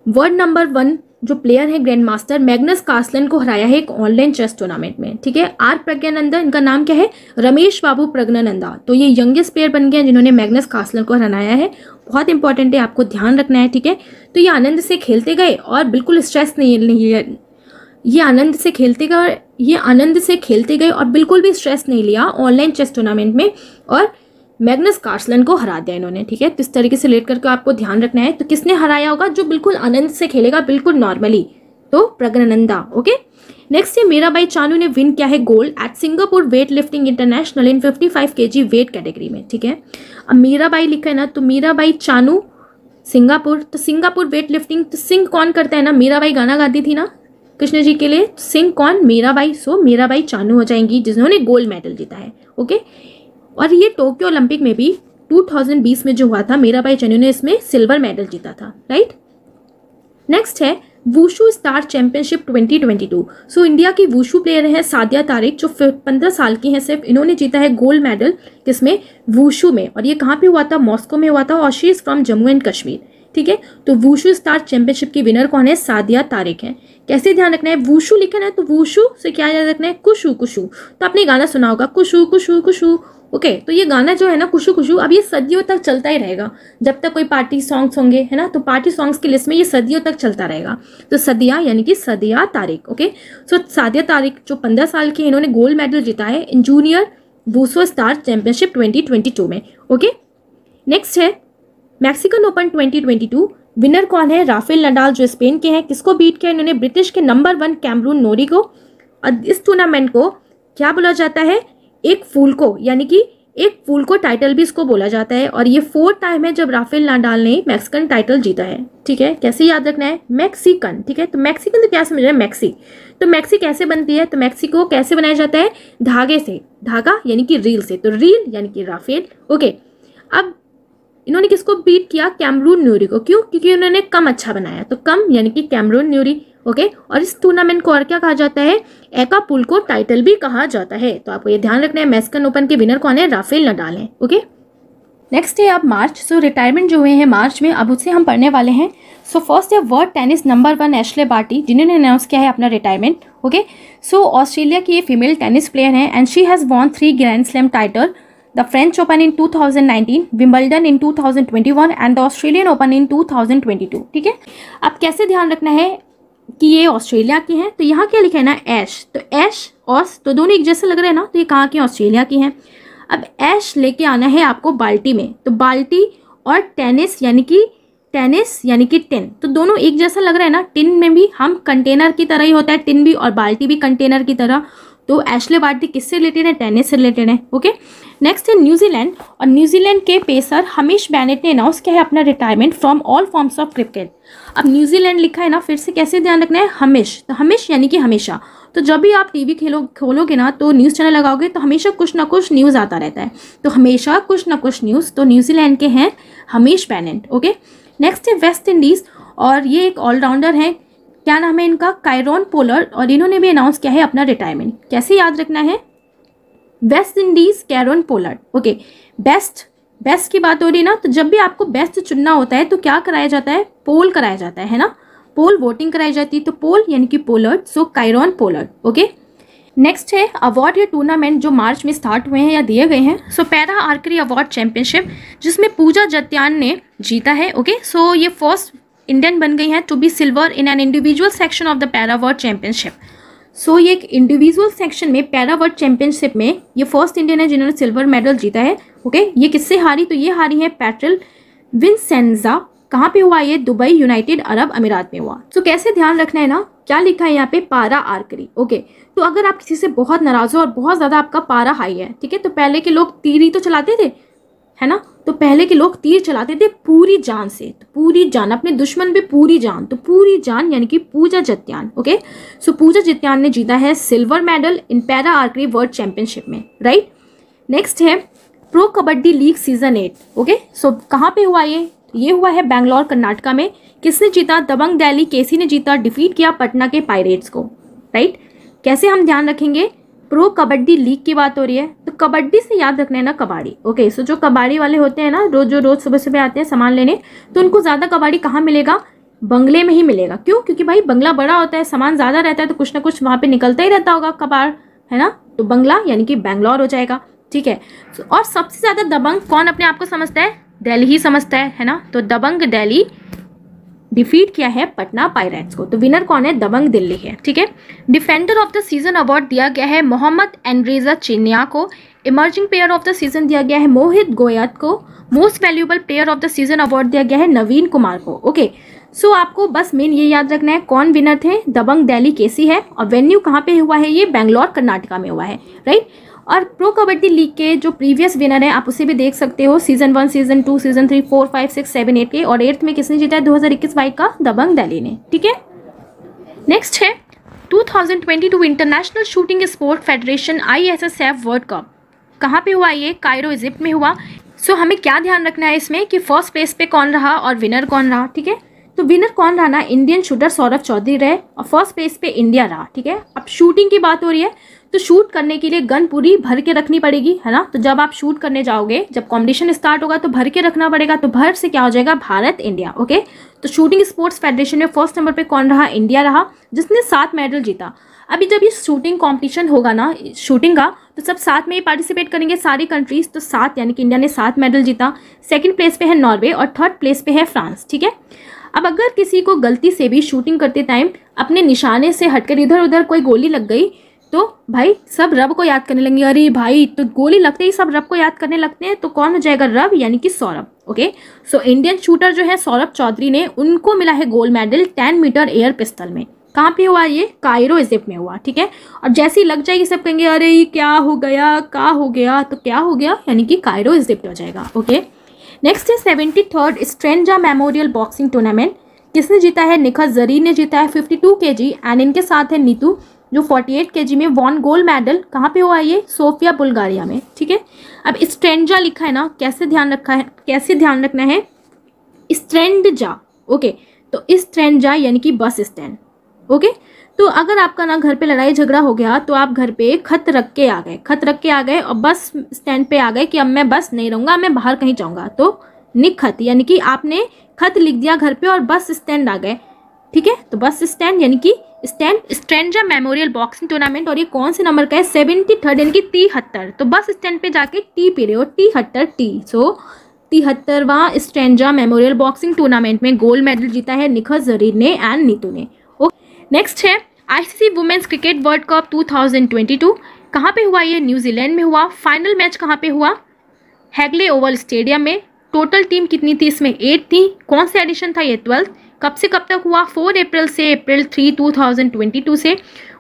वर्ल्ड नंबर 1 जो प्लेयर है ग्रैंड मास्टर मैग्नस कार्लसन को हराया है एक ऑनलाइन चेस टूर्नामेंट में। ठीक है, आर प्रज्ञानंदा, इनका नाम क्या है? रमेश बाबू प्रज्ञानंदा। तो ये यंगेस्ट प्लेयर बन गए हैं जिन्होंने मैग्नस कार्लसन को हराया है, बहुत इंपॉर्टेंट है, आपको ध्यान रखना है। ठीक है, तो ये आनंद से खेलते गए और बिल्कुल स्ट्रेस नहीं है, ये आनंद से खेलते गए और बिल्कुल भी स्ट्रेस नहीं लिया ऑनलाइन चेस टूर्नामेंट में, और मैग्नस कार्लसन को हरा दिया इन्होंने। ठीक है, तो इस तरीके से लेट करके आपको ध्यान रखना है। तो किसने हराया होगा? जो बिल्कुल आनंद से खेलेगा, बिल्कुल नॉर्मली, तो प्रज्ञानंदा। ओके, नेक्स्ट है मीराबाई चानू ने विन किया है gold eight Singapore weight lifting international इन 55 kg वेट कैटेगरी में। ठीक है, अब मीराबाई लिखा है ना, तो मीराबाई चानू सिंगापुर, तो सिंगापुर वेट लिफ्टिंग, तो सिंग कौन करता है ना? मीराबाई गाना गाती थी ना कृष्ण जी के लिए, सिंग कौन? मीराबाई। सो मीराबाई चानू हो जाएंगी जिन्होंने गोल्ड मेडल जीता है। ओके, और ये टोक्यो ओलंपिक में भी 2020 में जो हुआ था, मीराबाई चानू ने इसमें सिल्वर मेडल जीता था, राइट। नेक्स्ट है wushu star championship 2022। So India की वुशु प्लेयर है सादिया तारिक, जो 15 साल की हैं सिर्फ, इन्होंने जीता है गोल्ड मेडल किसमें? वुशु में। और ये कहाँ पे हुआ था? मॉस्को में हुआ था, और she is from Jammu and Kashmir. ठीक है, तो वुशु स्टार चैंपियनशिप की विनर कौन है? सादिया तारिक है। कैसे ध्यान रखना है? वुशु लिखा है तो वुशु से क्या याद रखना है? कुशु कुशु। तो आपने गाना सुना होगा, कुशु कुशु कुशु। ओके, तो ये गाना जो है ना कुशु कुशु, अब ये सदियों तक चलता ही रहेगा, जब तक कोई पार्टी सॉन्ग्स होंगे, है ना, तो पार्टी सॉन्ग्स की लिस्ट में ये सदियों तक चलता रहेगा। तो सदिया यानी कि सादिया तारिक। ओके, सो सादिया तारिक जो 15 साल की, इन्होंने गोल्ड मेडल जीता है in junior wushu star championship 2022 में। ओके, नेक्स्ट है मैक्सिकन ओपन 2022। विनर कौन है? राफेल नडाल जो स्पेन के हैं। किसको बीट किया इन्होंने? ब्रिटिश के नंबर 1 कैमरून नोरी को। और इस टूर्नामेंट को क्या बोला जाता है? एक फूल को, यानी कि एक पुल्को टाइटल भी इसको बोला जाता है, और ये 4th टाइम है जब राफेल नाडाल ने मैक्सिकन टाइटल जीता है। ठीक है, कैसे याद रखना है, मैक्सिकन। ठीक है, तो मैक्सिकन तो क्या समझ रहे हैं, मैक्सी। तो मैक्सी कैसे बनती है, तो मैक्सी को कैसे बनाया जाता है, धागे से, धागा यानी कि रील से, तो रील यानी कि राफेल। ओके, अब इन्होंने किसको बीट किया, कैमरून न्यूरी को। क्यों, क्योंकि उन्होंने कम अच्छा बनाया, तो कम यानी कि कैमरून न्यूरी। ओके, और इस टूर्नामेंट को और क्या कहा जाता है, एकापुल्को टाइटल भी कहा जाता है। तो आपको ये ध्यान रखना है, मैक्सिकन ओपन के विनर कौन है, राफेल नडाल है। ओके, नेक्स्ट है अब मार्च। सो रिटायरमेंट जो हुए हैं मार्च में, अब उससे हम पढ़ने वाले हैं। सो फर्स्ट है world tennis number 1 Ashleigh Barty, जिन्होंने अनाउंस किया है अपना रिटायरमेंट। ओके, सो ऑस्ट्रेलिया की ये फीमेल टेनिस प्लेयर है and she has won 3 grand slam title, the French Open in 2019, Wimbledon in 2021 and the Australian Open in 2022। ठीक है, अब कैसे ध्यान रखना है कि ये ऑस्ट्रेलिया की हैं, तो यहाँ क्या लिखा है ना, ऐश। तो ऐश ऑस तो दोनों एक जैसे लग रहे हैं ना, तो ये कहाँ की, ऑस्ट्रेलिया की हैं। अब ऐश लेके आना है आपको बाल्टी में, तो बाल्टी और टेनिस यानी कि टिन, तो दोनों एक जैसा लग रहा है ना। टिन में भी हम कंटेनर की तरह ही होता है टिन भी, और बाल्टी भी कंटेनर की तरह। तो एशले बार्टी किससे रिलेटेड है, टेनिस से रिलेटेड है। ओके, नेक्स्ट है न्यूजीलैंड, और न्यूजीलैंड के पेसर हमीश बेनेट ने अनाउंस किया है अपना retirement from all forms of cricket. अब न्यूजीलैंड लिखा है ना, फिर से कैसे ध्यान रखना है, हमेश, तो हमेश यानी कि हमेशा। तो जब भी आप टीवी खोलोगे ना, तो न्यूज़ चैनल लगाओगे तो हमेशा कुछ ना कुछ न्यूज़ आता रहता है, तो हमेशा कुछ ना कुछ न्यूज़। तो न्यूजीलैंड के हैं हमीश बेनेट। ओके, नेक्स्ट है वेस्ट इंडीज़, और ये एक ऑलराउंडर है, क्या नाम है इनका, कायरन पोलार्ड, और इन्होंने भी अनाउंस किया है अपना रिटायरमेंट। कैसे याद रखना है, West Indies Kieron Pollard. Okay, best की बात हो रही है ना, तो जब भी आपको बेस्ट चुनना होता है तो क्या कराया जाता है, पोल कराया जाता है ना, पोल वोटिंग कराई जाती है, तो पोल यानी कि पोलार्ड, सो कायरन पोलार्ड। ओके, नेक्स्ट है अवार्ड या टूर्नामेंट जो मार्च में स्टार्ट हुए हैं या दिए गए हैं। सो पैरा आर्चरी अवार्ड चैंपियनशिप, जिसमें पूजा जत्यान ने जीता है। ओके, सो ये फर्स्ट इंडियन बन गई हैं to be silver in an individual section of the para world championship. So ये एक इंडिविजुअल सेक्शन में पैरा वर्ल्ड चैंपियनशिप में ये फर्स्ट इंडियन है जिन्होंने सिल्वर मेडल जीता है। ओके, ये किससे हारी, तो ये हारी है पैट्रिल विंसेंजा। कहाँ पे हुआ ये, दुबई यूनाइटेड अरब अमीरात में हुआ। सो कैसे ध्यान रखना है ना, क्या लिखा है यहाँ पे, पारा आर्चरी। ओके, तो अगर आप किसी से बहुत नाराज हो और बहुत ज़्यादा आपका पारा हाई है, ठीक है, तो पहले के लोग तीर ही तो चलाते थे, है ना, तो पहले के लोग तीर चलाते थे पूरी जान से, तो पूरी जान, अपने दुश्मन पे पूरी जान, तो पूरी जान यानी कि पूजा जत्यान। ओके, सो पूजा जत्यान ने जीता है silver medal in para archery world championship में, राइट। नेक्स्ट है pro kabaddi league season 8। Okay, so कहाँ पे हुआ ये हुआ है बेंगलोर कर्नाटका में। किसने जीता, दबंग दिल्ली केसी ने जीता, डिफीट किया पटना के पायरेट्स को, राइट। कैसे हम ध्यान रखेंगे, प्रो कबड्डी लीग की बात हो रही है, तो कबड्डी से याद रखना है ना, कबाड़ी। ओके, सो जो कबाड़ी वाले होते हैं ना, रोज सुबह सुबह आते हैं सामान लेने, तो उनको ज़्यादा कबाड़ी कहाँ मिलेगा, बंगले में ही मिलेगा। क्यों, क्योंकि भाई बंगला बड़ा होता है, सामान ज़्यादा रहता है, तो कुछ ना कुछ वहाँ पे निकलता ही रहता होगा कबाड़, है ना, तो बंगला यानी कि बेंगलोर हो जाएगा। ठीक है, और सबसे ज़्यादा दबंग कौन अपने आप को समझता है, दिल्ली ही समझता है ना, तो दबंग दिल्ली डिफीट किया है पटना पायरेट्स को, तो विनर कौन है, दबंग दिल्ली है। ठीक है, defender of the season award दिया गया है मोहम्मद एंड्रेजा चिन्या को, emerging player of the season दिया गया है मोहित गोयत को, most valuable player of the season award दिया गया है नवीन कुमार को। ओके, सो आपको बस मेन ये याद रखना है कौन विनर थे, दबंग दिल्ली केसी है, और वेन्यू कहाँ पे हुआ है, ये बेंगलोर कर्नाटका में हुआ है, राइट। और प्रो कबड्डी लीग के जो प्रीवियस विनर है आप उसे भी देख सकते हो, सीजन 1, सीजन 2, सीजन 3, 4, 5, 6, 7, 8 के, और 8th में किसने जीता है, 2021-22 का दबंग दिल्ली ने। ठीक है, नेक्स्ट है 2022 international shooting sport federation ISSF world cup. कहाँ पे हुआ ये, कायरो इजिप्ट में हुआ। सो हमें क्या ध्यान रखना है इसमें कि फर्स्ट प्लेस पे कौन रहा और विनर कौन रहा। ठीक है, तो विनर कौन रहा ना, इंडियन शूटर सौरभ चौधरी रहे, और फर्स्ट प्लेस पे इंडिया रहा। ठीक है, अब शूटिंग की बात हो रही है, तो शूट करने के लिए गन पूरी भर के रखनी पड़ेगी, है ना, तो जब आप शूट करने जाओगे, जब कॉम्पिटिशन स्टार्ट होगा तो भर के रखना पड़ेगा, तो भर से क्या हो जाएगा, भारत इंडिया। ओके, तो शूटिंग स्पोर्ट्स फेडरेशन में फर्स्ट नंबर पे कौन रहा, इंडिया रहा, जिसने 7 मेडल जीता। अभी जब ये शूटिंग कॉम्पिटिशन होगा ना, शूटिंग का, तो सब साथ में ही पार्टिसिपेट करेंगे सारी कंट्रीज, तो 7 यानी कि इंडिया ने 7 मेडल जीता। सेकंड प्लेस पे है नॉर्वे और थर्ड प्लेस पे है फ्रांस। ठीक है, अब अगर किसी को गलती से भी शूटिंग करते टाइम अपने निशाने से हटकर इधर उधर कोई गोली लग गई, तो भाई सब रब को याद करने लगेंगे, अरे भाई, तो गोली लगते ही सब रब को याद करने लगते हैं, तो कौन हो जाएगा, रब यानी कि Saurabh. Okay, so Indian shooter जो है सौरभ चौधरी ने, उनको मिला है gold medal 10 metre air pistol में। कहाँ पे हुआ ये? कायरो इजिप्ट में हुआ, ठीक है। और जैसे ही लग जाएगी सब कहेंगे अरे ये क्या हो गया, क्या हो गया, तो क्या हो गया यानी कि कायरो इजिप्ट हो जाएगा। ओके, नेक्स्ट है 73rd stanza memorial boxing tournament. किसने जीता है? निखत जरीन ने जीता है 52 kg एंड इनके साथ है नीतू जो 48 kg में वॉन गोल्ड मेडल। कहाँ पे हुआ ये? सोफिया बुल्गारिया में, ठीक है। अब स्ट्रेंजा लिखा है ना, कैसे ध्यान रखा है, कैसे ध्यान रखना है? Strandja, okay. तो स्ट्रेंजा यानी कि बस स्टैंड, ओके। तो अगर आपका ना घर पे लड़ाई झगड़ा हो गया तो आप घर पे खत रख के आ गए, खत रख के आ गए और बस स्टैंड पे आ गए कि अब मैं बस नहीं रहूँगा, मैं बाहर कहीं जाऊँगा, तो निखत यानी कि आपने खत लिख दिया घर पे और बस स्टैंड आ गए, ठीक है। तो बस स्टैंड यानी कि स्ट्रेंजा मेमोरियल बॉक्सिंग टूर्नामेंट। और ये कौन से नंबर का है? 73rd यानी कि 73। तो बस स्टैंड पे जाके टी पी रहे हो, 73 टी। सो 73वां स्ट्रेंजा मेमोरियल बॉक्सिंग टूर्नामेंट में गोल्ड मेडल जीता है निखत जरीन ने एंड नीतू ने। नेक्स्ट है ICC women's cricket world cup 2022। कहाँ पे हुआ ये? न्यूजीलैंड में हुआ। फाइनल मैच कहाँ पे हुआ? हैगले ओवल स्टेडियम में। टोटल टीम कितनी थी इसमें? 8 थी। कौन सा एडिशन था ये? 12th। कब से कब तक हुआ? 4 अप्रैल से अप्रैल 3 2022 से।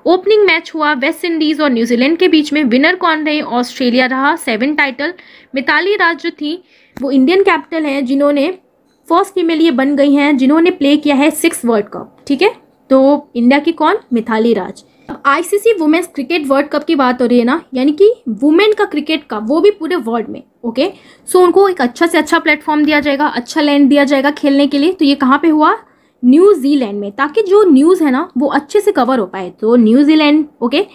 ओपनिंग मैच हुआ वेस्ट इंडीज और न्यूजीलैंड के बीच में। विनर कौन रहे? ऑस्ट्रेलिया रहा, 7 टाइटल। मिताली राज जो थी वो इंडियन कैपिटल हैं जिन्होंने फर्स्ट फीमेल ये बन गई हैं जिन्होंने प्ले किया है 6 वर्ल्ड कप, ठीक है। तो इंडिया की कौन? मिताली राज। अब ICC women's cricket world cup की बात हो रही है ना, यानी कि वुमेन का क्रिकेट का, वो भी पूरे वर्ल्ड में, ओके। सो उनको एक अच्छा से अच्छा प्लेटफॉर्म दिया जाएगा, अच्छा लैंड दिया जाएगा खेलने के लिए। तो ये कहाँ पे हुआ? न्यूजीलैंड में, ताकि जो न्यूज़ है ना वो अच्छे से कवर हो पाए। तो न्यूजीलैंड, ओके।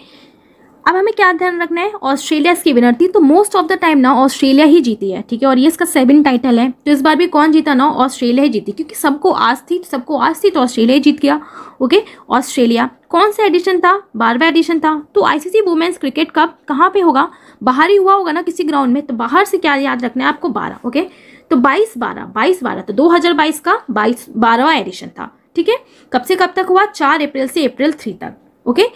अब हमें क्या ध्यान रखना है? ऑस्ट्रेलिया इसकी विनर थी, तो मोस्ट ऑफ द टाइम ना ऑस्ट्रेलिया ही जीती है, ठीक है। और ये इसका 7 टाइटल है, तो इस बार भी कौन जीता ना? ऑस्ट्रेलिया ही जीती, क्योंकि सबको आस थी तो ऑस्ट्रेलिया ही जीत गया, ओके। ऑस्ट्रेलिया। कौन सा एडिशन था? 12वां एडिशन था। तो आईसीसी वुमेन्स क्रिकेट कप कहाँ पे होगा? बाहर ही हुआ होगा ना किसी ग्राउंड में। तो बाहर से क्या याद रखना है आपको? 12, ओके। तो 22-12 तो 2022 का 12वां एडिशन था, ठीक है। कब से कब तक हुआ? 4 अप्रैल से अप्रैल 3 तक, ओके।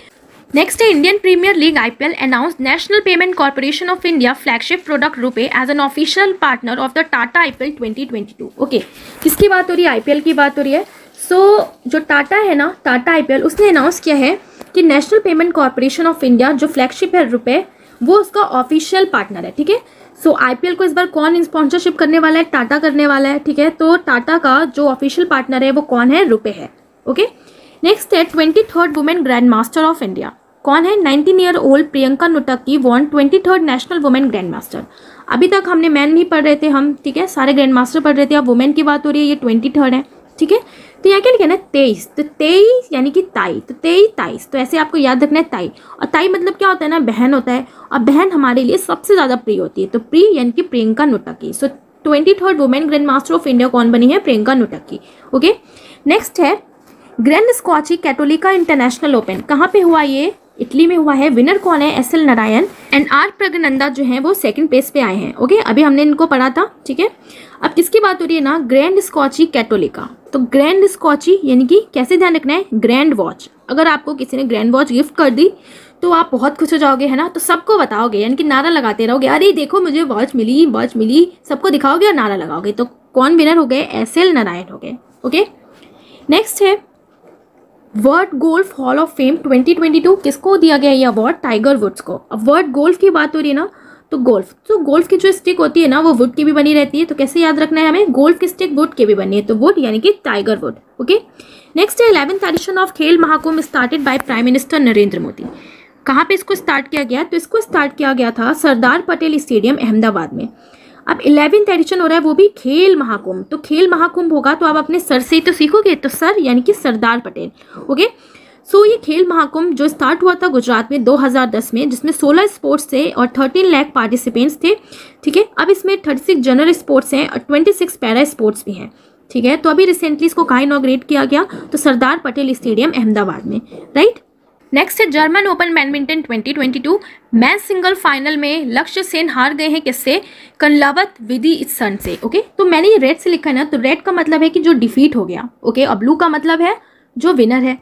नेक्स्ट है Indian Premier League IPL announce National Payment Corporation of India flagship product RuPay as an official partner of the Tata IPL 2022, okay. किसकी बात हो रही है? आईपीएल की बात हो रही है। सो जो टाटा है ना, टाटा आईपीएल, उसने अनाउंस किया है कि national Payment Corporation of India जो फ्लैगशिप है रुपे, वो उसका ऑफिशियल पार्टनर है, ठीक है। सो आईपीएल को इस बार कौन स्पॉन्सरशिप करने वाला है? टाटा करने वाला है, ठीक है। तो टाटा का जो ऑफिशियल पार्टनर है वो कौन है? रुपे है, ओके। नेक्स्ट है 23rd women grand master of India. कौन है? 19 year old Priyanka Nutakki won 23rd national women grand master. अभी तक हमने मैन भी पढ़ रहे थे हम, ठीक है, सारे ग्रैंड मास्टर पढ़ रहे थे। अब वुमेन की बात हो रही है, ये 23rd है, ठीक है। तो यहाँ क्या लिखा है ना? 23, तो 23 यानी कि ताई, तो 23, तो ऐसे आपको याद रखना है ताई। और ताई मतलब क्या होता है ना? बहन होता है, और बहन हमारे लिए सबसे ज़्यादा प्रिय होती है। तो प्रिय यानी कि प्रियंका नुटक्की। सो 23rd women grand master of India कौन बनी है? प्रियंका नुटक्की, ओके। नेक्स्ट है ग्रैंड स्कॉची कैटोलिका इंटरनेशनल ओपन। कहाँ पे हुआ ये? इटली में हुआ है। विनर कौन है? SL Narayanan and R Praggnanandhaa जो है वो सेकंड प्लेस पे आए हैं, ओके। अभी हमने इनको पढ़ा था, ठीक है। अब किसकी बात हो रही है ना? ग्रैंड स्कॉची कैटोलिका। तो ग्रैंड स्कॉची यानी कि कैसे ध्यान रखना है? Grand watch. अगर आपको किसी ने ग्रैंड वॉच गिफ्ट कर दी तो आप बहुत खुश हो जाओगे, है ना। तो सबको बताओगे, यानी कि नारा लगाते रहोगे, अरे देखो मुझे वॉच मिली, वॉच मिली, सबको दिखाओगे और नारा लगाओगे। तो कौन विनर हो गए? एसएल नारायण हो गए, ओके। नेक्स्ट है world golf hall of fame 2022। किसको दिया गया ये अवार्ड? टाइगर वुड्स को। अब वर्ल्ड गोल्फ की बात हो रही है ना, तो गोल्फ की जो स्टिक होती है ना वो वुड की भी बनी रहती है। तो कैसे याद रखना है हमें? गोल्फ की स्टिक वुड की भी बनी है, तो वुड यानी कि टाइगर वुड, ओके। नेक्स्ट है 11th edition of Khel Mahakumbh started by prime minister Narendra Modi. कहाँ पे इसको स्टार्ट किया गया? तो इसको स्टार्ट किया गया था सरदार पटेल स्टेडियम अहमदाबाद में। अब 11th एडिशन हो रहा है, वो भी खेल महाकुंभ। तो खेल महाकुंभ होगा तो आप अपने सर से ही तो सीखोगे, तो सर यानी कि सरदार पटेल, ओके। सो ये खेल महाकुंभ जो स्टार्ट हुआ था गुजरात में 2010 में, जिसमें 16 स्पोर्ट्स थे और 13 लाख पार्टिसिपेंट्स थे, ठीक है। अब इसमें 36 जनरल स्पोर्ट्स हैं और 26 पैरा स्पोर्ट्स भी हैं, ठीक है। तो अभी रिसेंटली इसको कहाँ इनॉग्रेट किया गया? तो सरदार पटेल स्टेडियम अहमदाबाद में, राइट। नेक्स्ट है German open badminton 2022। Match single final में लक्ष्य सेन हार गए हैं किससे? कनलावत विदिसन से, ओके। तो मैंने ये रेड से लिखा है ना, तो रेड का मतलब है कि जो डिफीट हो गया, ओके, और ब्लू का मतलब है जो विनर है,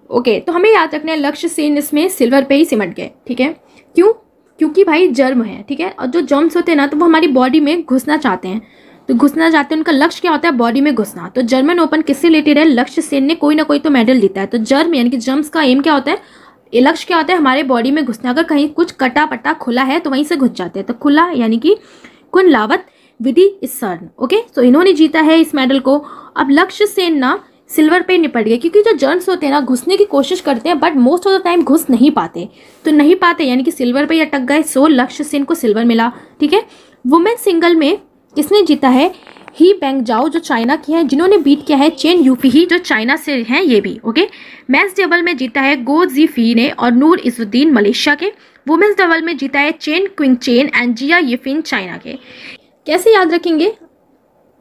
ओके। तो हमें याद रखना है लक्ष्य सेन इसमें सिल्वर पे ही सिमट गए, ठीक है। क्यों? क्योंकि भाई जर्म है, ठीक है, और जो जर्म्स होते हैं ना तो वो हमारी बॉडी में घुसना चाहते हैं। तो घुसना चाहते हैं, उनका लक्ष्य क्या होता है, बॉडी में घुसना। तो जर्मन ओपन किससे रिलेटेड है, लक्ष्य सेन ने कोई ना कोई तो मेडल जीता है। तो जर्म यानी कि जम्स का एम क्या होता है, ये लक्ष्य क्या होता है, हमारे बॉडी में घुसना। अगर कहीं कुछ कटा पटा खुला है तो वहीं से घुस जाते हैं। तो खुला यानी कि कुनलावत विधि सर्न। ओके, तो इन्होंने जीता है इस मेडल को। अब लक्ष्य सेन ना सिल्वर पे निपट गए, क्योंकि जो जर्म्स होते हैं ना घुसने की कोशिश करते हैं but most of the time घुस नहीं पाते। तो नहीं पाते यानी कि सिल्वर पे अटक गए, सो लक्ष्य सेन को सिल्वर मिला। ठीक है, वुमेन सिंगल में किसने जीता है, ही बेंगजाओ जो चाइना की है, जिन्होंने बीट किया है चेन यूफी जो चाइना से हैं ये भी। ओके, मेंस डबल में जीता है गो जीफी ने और नूर इजुद्दीन मलेशिया के। वुमेन्स डबल में जीता है Chen Qing Chen and Jia Yifan China के। कैसे याद रखेंगे,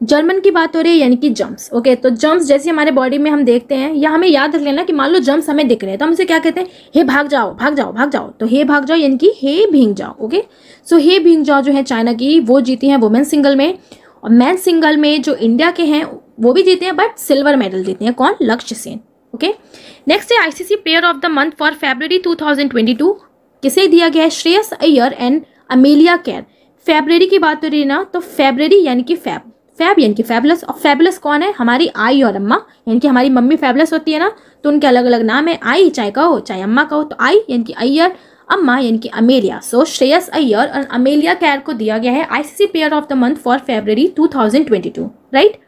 जर्मन की बात हो रही है यानी कि जम्प्स। ओके, तो जम्प्स जैसे हमारे बॉडी में हम देखते हैं, या हमें याद रख लेना कि मान लो जम्प्स हमें दिख रहे हैं तो हम इसे क्या कहते हैं, हे भाग जाओ भाग जाओ भाग जाओ। तो हे भाग जाओ यानी कि हे भींग जाओ। ओके, सो हे भींग जाओ जो है चाइना की, वो जीती हैं वुमेन सिंगल में। और मैन सिंगल में जो इंडिया के हैं वो भी जीते हैं बट सिल्वर मेडल जीते हैं, कौन, लक्ष्य सेन। ओके, नेक्स्ट है ICC player of the month for फरवरी 2022 किसे दिया गया है, Shreyas Iyer and Amelia Kerr. फरवरी की बात हो रही है ना, तो फरवरी यानी कि फैब यानी कि फैबुलस। और फैबुलस कौन है, हमारी आई और अम्मा, यानी कि हमारी मम्मी फैबुलस होती है ना, तो उनके अलग अलग नाम है, आई चाहे कहो चाहे अम्मा कहो। तो आई यानी कि अय्यर, अम्मा यानी कि अमेलिया। सो श्रेयस अय्यर और अमेलिया कैर को दिया गया है ICC player of the month for फरवरी 2022। राइट,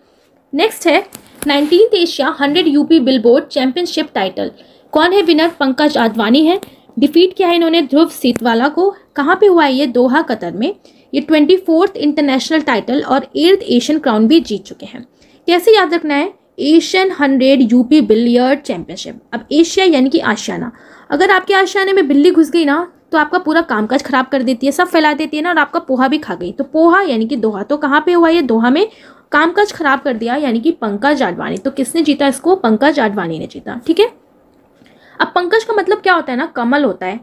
नेक्स्ट है 19th Asia 100 UP billboard championship title. कौन है विनर, पंकज आडवाणी है। डिफीट किया है इन्होंने ध्रुव सीतवाला को। कहाँ पे हुआ है ये, दोहा कतर में। ये 24th इंटरनेशनल टाइटल और 8th एशियन क्राउन भी जीत चुके हैं। कैसे याद रखना है, एशियन 100 यूपी बिलियर्ड चैंपियनशिप। अब एशिया यानी कि आशियाना, अगर आपके आशियाने में बिल्ली घुस गई ना तो आपका पूरा कामकाज खराब कर देती है, सब फैला देती है ना, और आपका पोहा भी खा गई। तो पोहा यानी कि दोहा, तो कहाँ पे हुआ ये, दोहा में। कामकाज खराब कर दिया यानी कि पंकज आडवाणी। तो किसने जीता इसको, पंकज आडवाणी ने जीता। ठीक है, अब पंकज का मतलब क्या होता है ना, कमल होता है।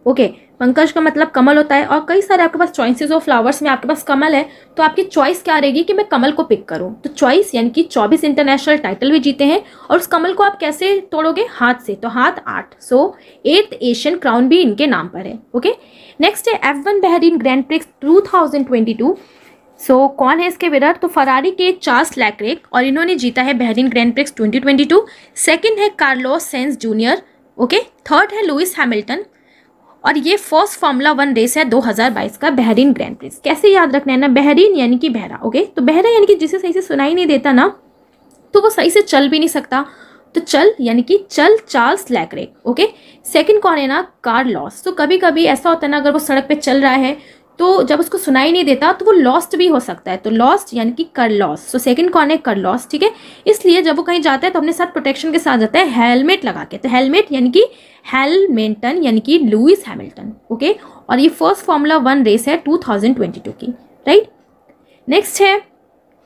ओके, पंकज का मतलब कमल होता है। और कई सारे आपके पास चॉइसेस ऑफ फ्लावर्स में आपके पास कमल है, तो आपकी चॉइस क्या रहेगी कि मैं कमल को पिक करूं। तो चॉइस यानी कि 24 इंटरनेशनल टाइटल भी जीते हैं। और उस कमल को आप कैसे तोड़ोगे, हाथ से, तो हाथ 8। सो 8th एशियन क्राउन भी इनके नाम पर है। ओके, नेक्स्ट है F1 बहरीन ग्रैंड प्रिक्स 2022। सो कौन है इसके विनर, तो फरारी के चार्ल्स लेक्लेर्क और इन्होंने जीता है बहरीन ग्रैंड प्रिक्स 2022। सेकंड है Carlos Sainz junior. Okay, third है लुइस हैमिल्टन। और ये फर्स्ट फार्मूला 1 रेस है 2022 का बहरीन ग्रैंड प्रिक्स। कैसे याद रखना है ना, बहरीन यानी कि बहरा। ओके, तो बहरा यानी कि जिसे सही से सुनाई नहीं देता ना, तो वो सही से चल भी नहीं सकता। तो चल यानी कि चल चार्ल्स लेक्लेर्क। ओके, सेकंड कौन है ना, कार्लोस। तो कभी कभी ऐसा होता है ना, अगर वो सड़क पे चल रहा है तो जब उसको सुनाई नहीं देता तो वो लॉस्ट भी हो सकता है। तो लॉस्ट यानी कि करलॉस। सो सेकंड कौन है, करलॉस। ठीक है, इसलिए जब वो कहीं जाता है तो अपने साथ प्रोटेक्शन के साथ जाता है हेलमेट लगा के। तो हेलमेट यानी कि हैमिल्टन यानी कि लुइस हैमिल्टन। ओके, और ये फर्स्ट फार्मूला 1 रेस है 2022 की। राइट, नेक्स्ट है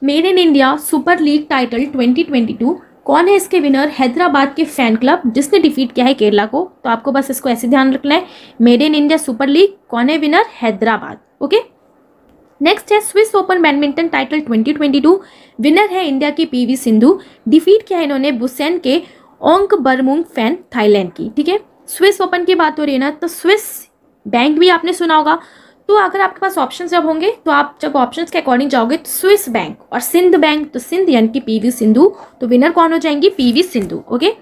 made in India super league title 2022। कौन है इसके विनर, हैदराबाद के फैन क्लब, जिसने डिफीट किया है केरला को। तो आपको बस इसको ऐसे ध्यान रखना है, made in India super league, कौन है विनर, हैदराबाद। ओके, नेक्स्ट है Swiss open badminton title 2022। Winner है इंडिया की पीवी सिंधु। डिफीट किया है इन्होंने बुसेन के ओंग बर्मुंग फैन थाईलैंड की। ठीक है, स्विस ओपन की बात हो रही है ना, तो स्विस बैंक भी आपने सुना होगा। तो अगर आपके पास ऑप्शन जब होंगे तो आप जब ऑप्शंस के अकॉर्डिंग जाओगे तो स्विस बैंक और सिंध बैंक, तो सिंध यानी कि पीवी सिंधु, तो विनर कौन हो जाएंगी, पीवी सिंधु। ओके,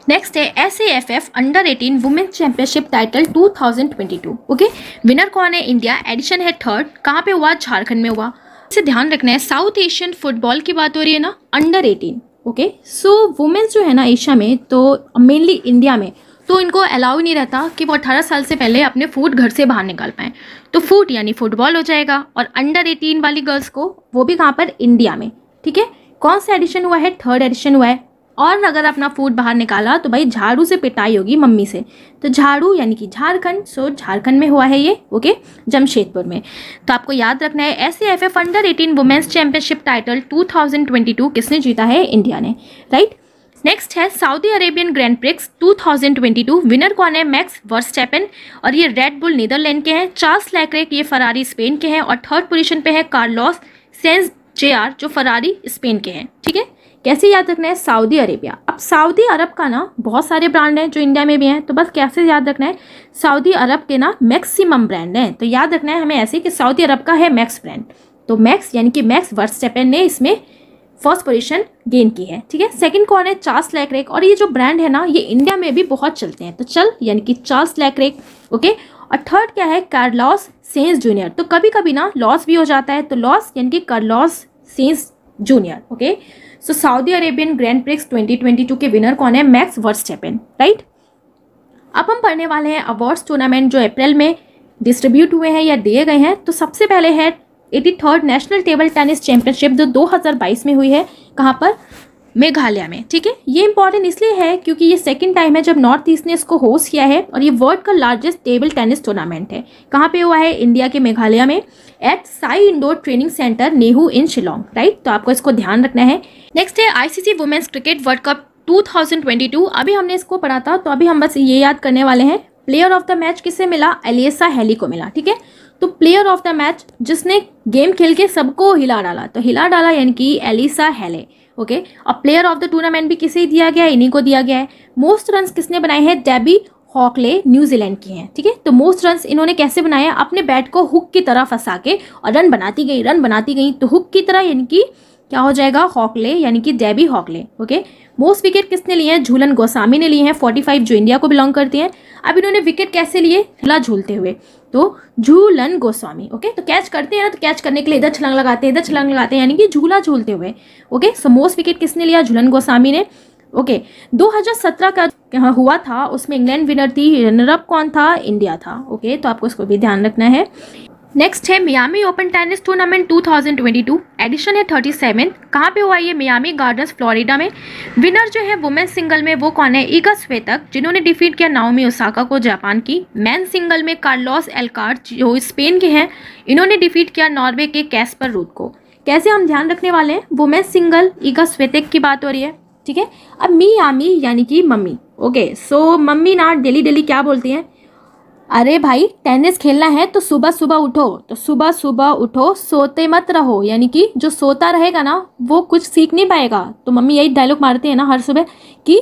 नेक्स्ट है SAFF under 18 women's championship title 2022। Okay, winner कौन है, इंडिया। एडिशन है 3rd। कहाँ पे हुआ, झारखंड में हुआ। इसे ध्यान रखना है, साउथ एशियन फुटबॉल की बात हो रही है ना, अंडर 18। ओके, सो वुमेन्स जो है ना एशिया में, तो मेनली इंडिया में, तो इनको अलाउ नहीं रहता कि वो 18 साल से पहले अपने फूट घर से बाहर निकाल पाएँ। तो फूट यानी फुटबॉल हो जाएगा। और अंडर 18 वाली गर्ल्स को, वो भी कहाँ पर, इंडिया में। ठीक है, कौन सा एडिशन हुआ है, 3rd एडिशन हुआ है। और अगर अपना फूट बाहर निकाला तो भाई झाड़ू से पिटाई होगी मम्मी से। तो झाड़ू यानी कि झारखंड, सो झारखंड में हुआ है ये। ओके, जमशेदपुर में। तो आपको याद रखना है SAFF under 18 women's championship title 2022 किसने जीता है, इंडिया ने। राइट, नेक्स्ट है Saudi Arabian grand prix 2022। Winner कौन है, मैक्स वर्स्टैपेन। और ये रेड बुल नीदरलैंड के हैं। चार्ल्स लेक्लेर्क ये फरारी स्पेन के हैं। और 3rd पोजीशन पे है कार्लोस सेंस JR जो फरारी स्पेन के हैं। ठीक है, कैसे याद रखना है, सऊदी अरेबिया। अब सऊदी अरब का ना बहुत सारे ब्रांड हैं जो इंडिया में भी हैं, तो बस कैसे याद रखना है, सऊदी अरब के ना मैक्सिमम ब्रांड हैं। तो याद रखना है हमें ऐसे कि सऊदी अरब का है मैक्स ब्रांड। तो मैक्स यानी कि मैक्स वर्स्टेपेन ने इसमें फर्स्ट पोजीशन गेन की है। ठीक है, सेकंड कौन है? चार्ल्स लेक्लेक। और ये जो ब्रांड है ना, ये इंडिया में भी बहुत चलते हैं, तो चल यानी कि चार्ल्स लेक्लेक। ओके, और थर्ड क्या है? Carlos Sainz junior. तो कभी कभी ना लॉस भी हो जाता है, तो लॉस यानी कि Carlos Sainz junior. Okay, so Saudi Arabian grand prix 2022 के विनर कौन है? Max Verstappen, right. अब हम पढ़ने वाले हैं अवार्ड्स टूर्नामेंट जो अप्रैल में डिस्ट्रीब्यूट हुए हैं या दिए गए हैं। तो सबसे पहले है 83rd national table tennis championship जो 2022 में हुई है। कहाँ पर? मेघालय में। ठीक है, ये इंपॉर्टेंट इसलिए है क्योंकि ये सेकंड टाइम है जब नॉर्थ ईस्ट ने इसको होस्ट किया है, और ये वर्ल्ड का लार्जेस्ट टेबल टेनिस टूर्नामेंट है। कहाँ पे हुआ है? इंडिया के मेघालय में, at SAI indoor training centre NEHU in Shillong, right. तो आपको इसको ध्यान रखना है। नेक्स्ट है ICC women's cricket world cup 2022। अभी हमने इसको पढ़ा था, तो अभी हम बस ये याद करने वाले हैं। प्लेयर ऑफ द मैच किसे मिला? एलिसा हेली को मिला। ठीक है, तो प्लेयर ऑफ द मैच जिसने गेम खेल के सबको हिला डाला, तो हिला डाला यानी कि एलिसा हेले। ओके, और प्लेयर ऑफ द टूर्नामेंट भी किसे दिया गया है? इन्हीं को दिया गया है। मोस्ट रन्स किसने बनाए हैं? डेबी हॉकले न्यूजीलैंड की हैं। ठीक है, तो मोस्ट रन्स इन्होंने कैसे बनाए? अपने बैट को हुक की तरह फंसा के और रन बनाती गई। तो हुक की तरह यानी कि क्या हो जाएगा? हॉकले यानी कि Debbie Hockley. Okay, most wicket किसने लिए हैं? झूलन गोस्वामी ने लिए हैं 45, जो इंडिया को बिलोंग करती हैं। अब इन्होंने विकेट कैसे लिए? झूला झूलते हुए, तो झूलन गोस्वामी। ओके, तो कैच करते हैं ना, तो कैच करने के लिए इधर छलांग लगाते हैं, यानी कि झूला झूलते हुए। ओके, सो मोस्ट विकेट किसने लिया? झूलन गोस्वामी ने। ओके, 2017 का हुआ था, उसमें इंग्लैंड विनर थी। रनर अप कौन था? इंडिया था। ओके, तो आपको इसको भी ध्यान रखना है। नेक्स्ट है Miami Open tennis tournament 2022, edition है 37। कहाँ पे हुआ ये? मियामी गार्डन्स फ्लोरिडा में। विनर जो है वुमेन्स सिंगल में वो कौन है? इगा स्वेतक, जिन्होंने डिफीट किया नाओमी ओसाका को जापान की। मेन सिंगल में कार्लोस एल्काराज जो स्पेन के हैं, इन्होंने डिफीट किया नॉर्वे के कैस्पर रूथ को। कैसे हम ध्यान रखने वाले हैं? वुमेन्स सिंगल इगा स्वेतक की बात हो रही है। ठीक है, अब मियामी यानी कि मम्मी। ओके, सो मम्मी ना डेली क्या बोलती हैं? अरे भाई, टेनिस खेलना है तो सुबह सुबह उठो, तो सुबह सुबह उठो, सोते मत रहो। यानी कि जो सोता रहेगा ना वो कुछ सीख नहीं पाएगा। तो मम्मी यही डायलॉग मारते हैं ना हर सुबह कि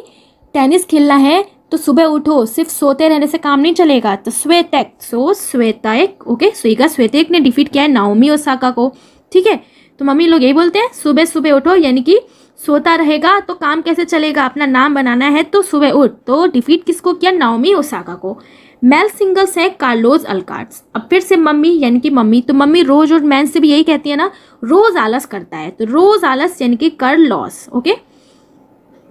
टेनिस खेलना है तो सुबह उठो, सिर्फ सोते रहने से काम नहीं चलेगा। तो स्वेतक, स्वेतक। ओके, इगा स्वेतक ने डिफीट किया है नाओमी ओसाका को। ठीक है, तो मम्मी लोग यही बोलते हैं सुबह सुबह उठो, यानी कि सोता रहेगा तो काम कैसे चलेगा? अपना नाम बनाना है तो सुबह उठ। तो डिफीट किसको किया? नाओमी ओसाका को। मेल सिंगल्स है कार्लोस अल्काराज। अब फिर से मम्मी यानी कि मम्मी, तो मम्मी रोज और मैन से भी यही कहती है ना, रोज आलस करता है, तो रोज आलस यानी कि कार्लोस। ओके,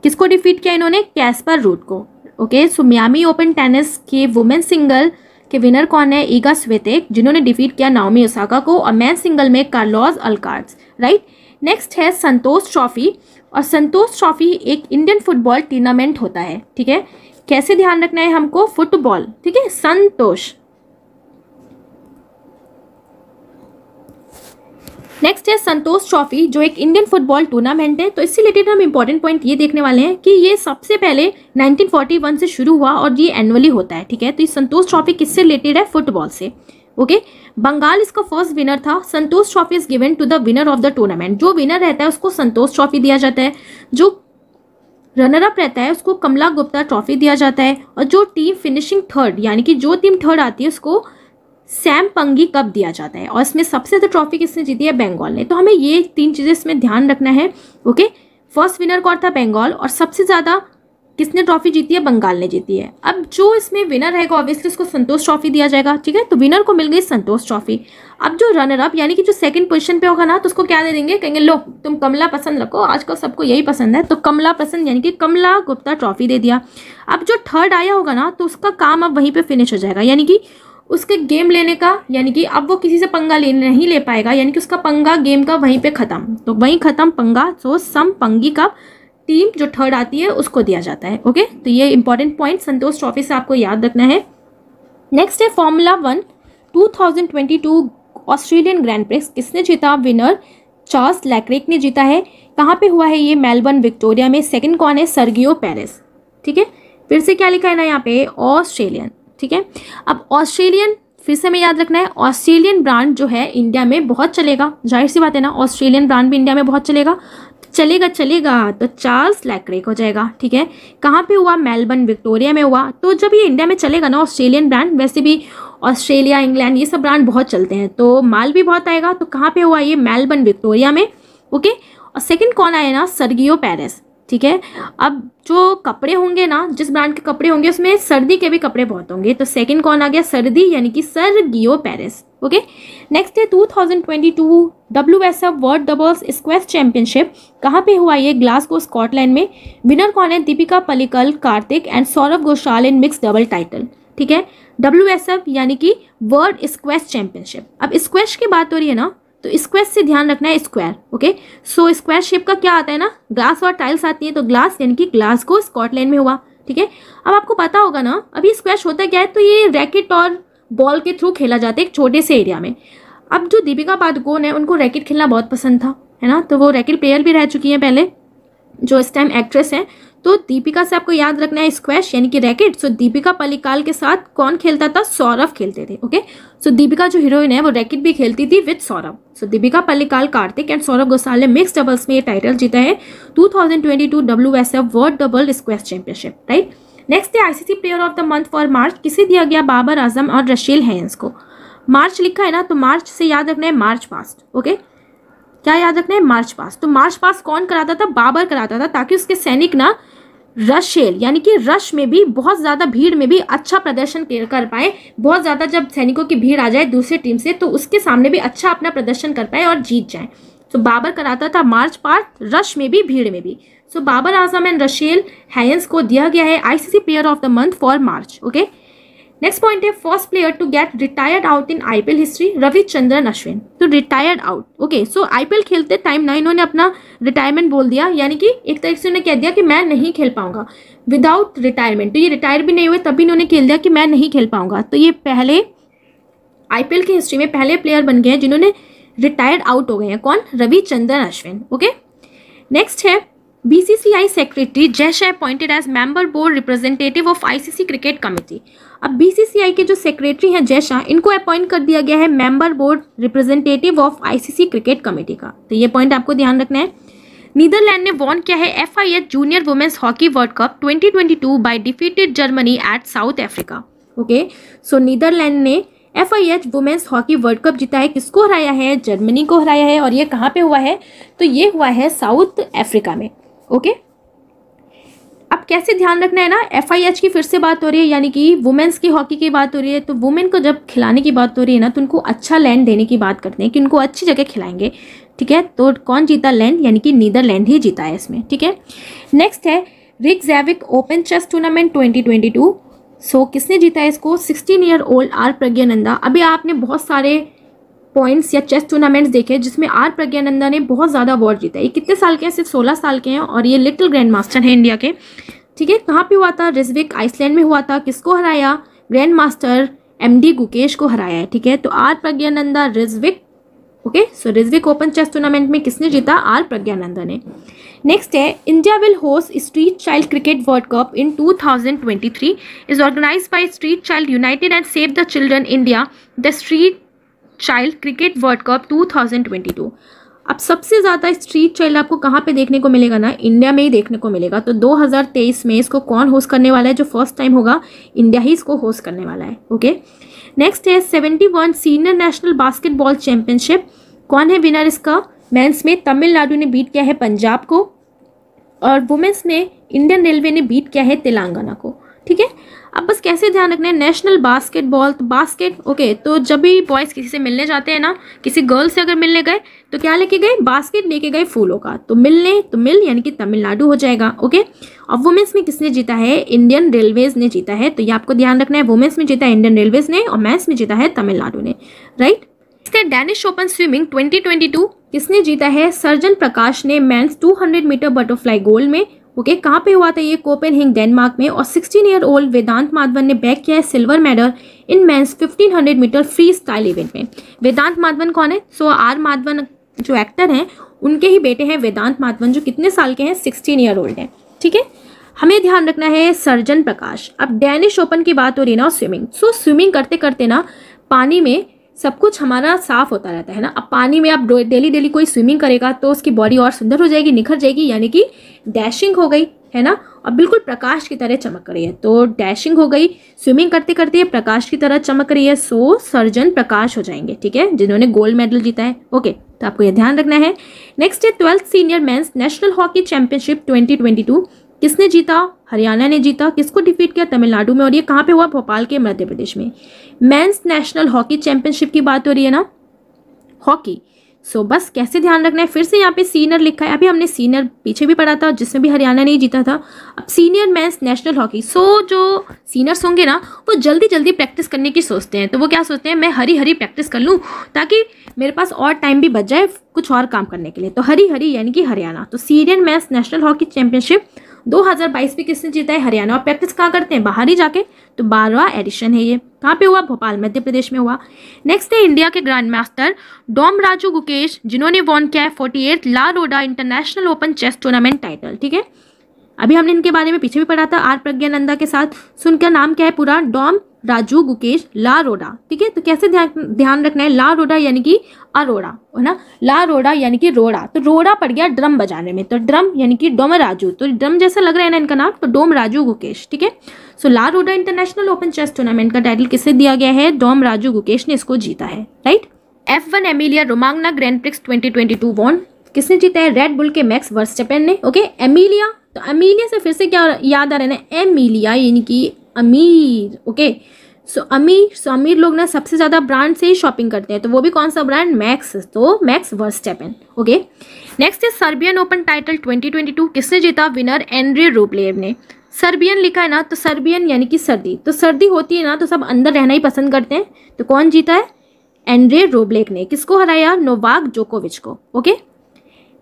किसको डिफीट किया इन्होंने? कैस्पर रूथ को। ओके, सो मियामी ओपन टेनिस के वुमेन सिंगल के विनर कौन है? इगा स्वेतक, जिन्होंने डिफीट किया नाओमी ओसाका को, और मैन सिंगल में कार्लोस अल्काराज, राइट। नेक्स्ट है संतोष ट्रॉफी, और संतोष ट्रॉफी एक इंडियन फुटबॉल टूर्नामेंट होता है। ठीक है, कैसे ध्यान रखना है हमको? फुटबॉल। ठीक है, संतोष। नेक्स्ट है संतोष ट्रॉफी जो एक इंडियन फुटबॉल टूर्नामेंट है। तो इससे रिलेटेड हम इंपॉर्टेंट पॉइंट ये देखने वाले हैं कि ये सबसे पहले 1941 से शुरू हुआ और ये एनुअली होता है। ठीक है, तो ये संतोष ट्रॉफी किससे रिलेटेड है? फुटबॉल से। ओके, बंगाल इसका फर्स्ट विनर था। Santosh trophy is given to the winner of the tournament. जो विनर रहता है उसको संतोष ट्रॉफी दिया जाता है, जो रनर अप रहता है उसको कमला गुप्ता ट्रॉफी दिया जाता है, और जो टीम फिनिशिंग थर्ड यानी कि जो टीम थर्ड आती है उसको सैम पंगी कप दिया जाता है। और इसमें सबसे ज़्यादा ट्रॉफी किसने जीती है? बंगाल ने। तो हमें ये तीन चीज़ें इसमें ध्यान रखना है। ओके, फर्स्ट विनर कौन था? बंगाल, और सबसे ज़्यादा किसने ट्रॉफी जीती है? बंगाल ने जीती है। अब जो इसमें विनर रहेगा ऑब्वियसली उसको संतोष ट्रॉफी दिया जाएगा। ठीक है, तो विनर को मिल गई संतोष ट्रॉफी। अब जो रनर अप यानी कि जो सेकंड पोजीशन पे होगा ना, तो उसको क्या दे देंगे? कहेंगे लो तुम कमला पसंद रखो, आजकल सबको यही पसंद है, तो कमला पसंद यानी कि कमला गुप्ता ट्रॉफी दे दिया। अब जो थर्ड आया होगा ना, तो उसका काम अब वहीं पे फिनिश हो जाएगा, यानी कि उसके गेम लेने का, यानी कि अब वो किसी से पंगा नहीं ले पाएगा, यानी कि उसका पंगा गेम का वहीं पे खत्म, तो वहीं खत्म पंगा। सो सम पंगी का टीम जो थर्ड आती है उसको दिया जाता है। ओके, तो ये इंपॉर्टेंट पॉइंट संतोष ट्रॉफी से आपको याद रखना है। नेक्स्ट है फॉर्मूला 1 2022 ऑस्ट्रेलियन ग्रैंड प्रिक्स। किसने जीता? विनर चार्ल्स लेक्लेक ने जीता है। कहाँ पे हुआ है ये? मेलबर्न विक्टोरिया में। सेकंड कौन है? Sergio Perez. ठीक है, फिर से क्या लिखा है ना यहाँ पे? ऑस्ट्रेलियन। ठीक है, अब ऑस्ट्रेलियन फिर से हमें याद रखना है, ऑस्ट्रेलियन ब्रांड जो है इंडिया में बहुत चलेगा, जाहिर सी बात है ना, ऑस्ट्रेलियन ब्रांड भी इंडिया में बहुत चलेगा। चलेगा चलेगा तो चार्ल्स लेक्रेक हो जाएगा। ठीक है, कहाँ पे हुआ? मेलबर्न विक्टोरिया में हुआ। तो जब ये इंडिया में चलेगा ना ऑस्ट्रेलियन ब्रांड, वैसे भी ऑस्ट्रेलिया इंग्लैंड ये सब ब्रांड बहुत चलते हैं, तो माल भी बहुत आएगा। तो कहाँ पे हुआ? ये मेलबर्न विक्टोरिया में। ओके, और सेकंड कौन आया ना? Sergio Perez. ठीक है, अब जो कपड़े होंगे ना, जिस ब्रांड के कपड़े होंगे उसमें सर्दी के भी कपड़े बहुत होंगे, तो सेकंड कौन आ गया? सर्दी, यानी कि सर्गियो पेरेस। ओके, नेक्स्ट है 2022 WSF world doubles squash championship. कहाँ पे हुआ? ये ग्लासगो स्कॉटलैंड में। विनर कौन है? Deepika Pallikal, Kartik and Saurabh Ghoshal in mix double title. ठीक है, WSF यानी कि वर्ल्ड स्क्वैश चैंपियनशिप। अब स्क्वैश की बात हो रही है ना, तो स्क्वैश से ध्यान रखना है square. Okay, so square shape का क्या आता है ना, ग्लास और टाइल्स आती है, तो ग्लास यानी कि ग्लासगो स्कॉटलैंड में हुआ। ठीक है, अब आपको पता होगा ना, अभी स्क्वैश होता क्या है, तो ये रैकेट और बॉल के थ्रू खेला जाता है एक छोटे से एरिया में। अब जो दीपिका पादुकोण है उनको रैकेट खेलना बहुत पसंद था, है ना, तो वो रैकेट प्लेयर भी रह चुकी हैं पहले, जो इस टाइम एक्ट्रेस हैं। तो दीपिका से आपको याद रखना है स्क्वैश यानी कि रैकेट। सो दीपिका पल्लिकल के साथ कौन खेलता था? सौरभ खेलते थे। ओके, सो दीपिका जो हीरोइन है वो रैकेट भी खेलती थी with Saurabh. So Deepika Pallikal, Kartik and Saurabh Ghoshal ने मिक्स डबल्स में ये टाइटल जीता है 2022 WSF world double squash championship. Right, next है ICC player of the month for मार्च। किसे दिया गया? बाबर आजम और रशील हैंस को। मार्च लिखा है ना, तो मार्च से याद रखना है मार्च पास्ट। ओके, क्या याद रखना है? March past. तो मार्च पास्ट कौन कराता था? बाबर कराता था, ताकि उसके सैनिक ना रशेल यानी कि रश में भी, बहुत ज्यादा भीड़ में भी अच्छा प्रदर्शन कर पाए। बहुत ज्यादा जब सैनिकों की भीड़ आ जाए दूसरी टीम से, तो उसके सामने भी अच्छा अपना प्रदर्शन कर पाए और जीत जाए। तो बाबर कराता था मार्च पास्ट, रश में भी भीड़ में भी। So Babar Azam and Rachael Haynes को दिया गया है ICC player of the month for March. Okay, next point है first player to get retired out in IPL history, Ravichandran Ashwin. तो retired out. Okay, so IPL खेलते टाइम ना इन्होंने अपना रिटायरमेंट बोल दिया, यानी कि एक तरीके से उन्होंने कह दिया कि मैं नहीं खेल पाऊंगा विदाउट रिटायरमेंट। तो ये रिटायर भी नहीं हुए, तभी इन्होंने खेल दिया कि मैं नहीं खेल पाऊंगा। तो ये पहले आईपीएल की हिस्ट्री में पहले प्लेयर बन गए हैं जिन्होंने रिटायर्ड आउट हो गए हैं। कौन? रविचंद्रन अश्विन। ओके, नेक्स्ट है BCCI secretary Jay Shah appointed as member board representative of ICC cricket committee. अब BCCI के जो सेक्रेटरी हैं जय शाह, इनको अपॉइंट कर दिया गया है member board representative of ICC cricket committee का। तो ये पॉइंट आपको ध्यान रखना है। नीदरलैंड ने वॉन किया है FIH junior women's hockey world cup 2022 by defeated Germany at South Africa. Okay, so Netherlands ने FIH women's hockey world cup जीता है। किसको हराया है? जर्मनी को हराया है। और ये कहाँ पे हुआ है? तो ये हुआ है साउथ अफ्रीका में। ओके, अब कैसे ध्यान रखना है ना, FIH की फिर से बात हो रही है, यानी कि वुमेन्स की हॉकी की बात हो रही है। तो वुमेन को जब खिलाने की बात हो रही है ना, तो उनको अच्छा लैंड देने की बात करते हैं कि उनको अच्छी जगह खिलाएंगे। ठीक है, तो कौन जीता? लैंड, यानी कि नीदरलैंड ही जीता है इसमें। ठीक है, नेक्स्ट है रिकजैविक ओपन चेस टूर्नामेंट 2022। सो किसने जीता है इसको? 16 ईयर ओल्ड आर प्रज्ञानंदा। अभी आपने बहुत सारे पॉइंट्स या चेस टूर्नामेंट्स देखे जिसमें आर प्रज्ञानंदा ने बहुत ज़्यादा अवार्ड जीता है। ये कितने साल के हैं? सिर्फ 16 साल के हैं, और ये लिटिल ग्रैंड मास्टर हैं इंडिया के। ठीक है, कहाँ पे हुआ था? रिजविक आइसलैंड में हुआ था। किसको हराया? ग्रैंड मास्टर MD गुकेश को हराया है। ठीक है, तो R Praggnanandhaa, Reykjavik. Okay, so Reykjavik open chess tournament में किसने जीता? आर प्रज्ञानंदा ने। नेक्स्ट है India will host street child cricket world cup in 2023 is organised by street child united and save the children India the street child cricket world cup 2022। अब सबसे ज़्यादा street child आपको कहाँ पे देखने को मिलेगा ना? इंडिया में ही देखने को मिलेगा। तो 2023 में इसको कौन होस्ट करने वाला है? जो फर्स्ट टाइम होगा, इंडिया ही इसको होस्ट करने वाला है। ओके, नेक्स्ट है 71 सीनियर नेशनल बास्केटबॉल चैंपियनशिप। कौन है विनर इसका? मेंस में तमिलनाडु ने बीट किया है पंजाब को, और वुमेन्स में इंडियन रेलवे ने बीट किया है तेलंगाना को। ठीक है, अब बस कैसे ध्यान रखना है, नेशनल बास्केटबॉल, तो बास्केट। ओके, तो जब भी बॉयज़ किसी से मिलने जाते हैं ना, किसी गर्ल से अगर मिलने गए, तो क्या लेके गए? बास्केट लेके गए फूलों का। तो मिलने, तो मिल यानी कि तमिलनाडु हो जाएगा। ओके, और वुमेन्स में किसने जीता है? इंडियन रेलवेज ने जीता है। तो ये आपको ध्यान रखना है, वुमेन्स में जीता है इंडियन रेलवेज ने, और मेंस में जीता है तमिलनाडु ने। राइट, इसका डैनिश ओपन स्विमिंग 2022 किसने जीता है? सर्जन प्रकाश ने मेंस 200 मीटर बटरफ्लाई गोल्ड में। ओके, कहाँ पे हुआ था ये? कोपेनहेगन डेनमार्क में। और 16 ईयर ओल्ड वेदांत माधवन ने बैक किया है silver medal in men's 1500 metre freestyle event में। वेदांत माधवन कौन है? सो आर माधवन जो एक्टर हैं, उनके ही बेटे हैं वेदांत माधवन, जो कितने साल के हैं? 16 ईयर ओल्ड हैं। ठीक है, हमें ध्यान रखना है सर्जन प्रकाश। अब डैनिश ओपन की बात हो रही है ना, स्विमिंग। सो स्विमिंग करते करते ना पानी में सब कुछ हमारा साफ होता रहता है ना। अब पानी में आप डेली डेली कोई स्विमिंग करेगा तो उसकी बॉडी और सुंदर हो जाएगी, निखर जाएगी, यानी कि डैशिंग हो गई, है ना। और बिल्कुल प्रकाश की तरह चमक रही है, तो डैशिंग हो गई, स्विमिंग करते करते प्रकाश की तरह चमक रही है, सो सर्जन प्रकाश हो जाएंगे, ठीक है, जिन्होंने गोल्ड मेडल जीता है। ओके, तो आपको ये ध्यान रखना है। नेक्स्ट है 12th senior mains national hockey championship 2022 किसने जीता? हरियाणा ने जीता। किसको डिफीट किया? तमिलनाडु में। और ये कहाँ पे हुआ? भोपाल के मध्य प्रदेश में। मेंस नेशनल हॉकी चैंपियनशिप की बात हो रही है ना, हॉकी। सो बस कैसे ध्यान रखना है, फिर से यहाँ पे सीनियर लिखा है, अभी हमने सीनियर पीछे भी पढ़ा था जिसमें भी हरियाणा ने जीता था। अब सीनियर मेंस नेशनल हॉकी, सो जो सीनियर्स होंगे ना वो जल्दी जल्दी प्रैक्टिस करने की सोचते हैं, तो वो क्या सोचते हैं, मैं हरी हरी प्रैक्टिस कर लूँ ताकि मेरे पास और टाइम भी बच जाए कुछ और काम करने के लिए, तो हरी हरी यानी कि हरियाणा। तो senior mains national hockey championship 2022 में किसने जीता है? हरियाणा। और प्रैक्टिस कहाँ करते हैं? बाहर ही जाके, तो 12वां एडिशन है ये। कहाँ पे हुआ? भोपाल मध्य प्रदेश में हुआ। नेक्स्ट है इंडिया के grandmaster Dommaraju Gukesh, जिन्होंने वॉन किया है 48 La Roda international open chess tournament title, ठीक है। अभी हमने इनके बारे में पीछे भी पढ़ा था आर प्रज्ञानंदा के साथ। सो उनका नाम क्या है पूरा? डोम राजू गुकेश ला रोडा, ठीक है। तो कैसे ध्यान रखना है, ला रोडा यानी कि अरोड़ा, है ना, ला रोडा यानी कि रोड़ा, तो रोड़ा पड़ गया ड्रम बजाने में, तो ड्रम यानी कि डोम राजू, तो ड्रम जैसा लग रहा है ना इनका नाम, तो डोम राजू गुकेश, ठीक है। सो ला Roda international open chess tournament का टाइटल किसे दिया गया है? डोम राजू गुकेश ने इसको जीता है, right. F1 Emilia Romagna grand prix 2022 won, किसने जीता है? रेड बुल के मैक्स वर्स्टेपेन ने। ओके, एमिलिया, तो एमिलिया से फिर से क्या याद आ रहा है ना, एमिलिया यानी कि अमीर। ओके, सो अमीर लोग ना सबसे ज्यादा ब्रांड से ही शॉपिंग करते हैं, तो वो भी कौन सा ब्रांड? मैक्स, तो मैक्स वर्स्टेपेन। ओके, नेक्स्ट है सर्बियन ओपन टाइटल 2022 किसने जीता? विनर एंड्रे रूबलेव ने। सर्बियन लिखा है ना, तो सर्बियन यानी कि सर्दी, तो सर्दी होती है ना तो सब अंदर रहना ही पसंद करते हैं, तो कौन जीता है? एंड्रे रूबलेव ने। किसको हराया? नोवाक जोकोविच को। ओके,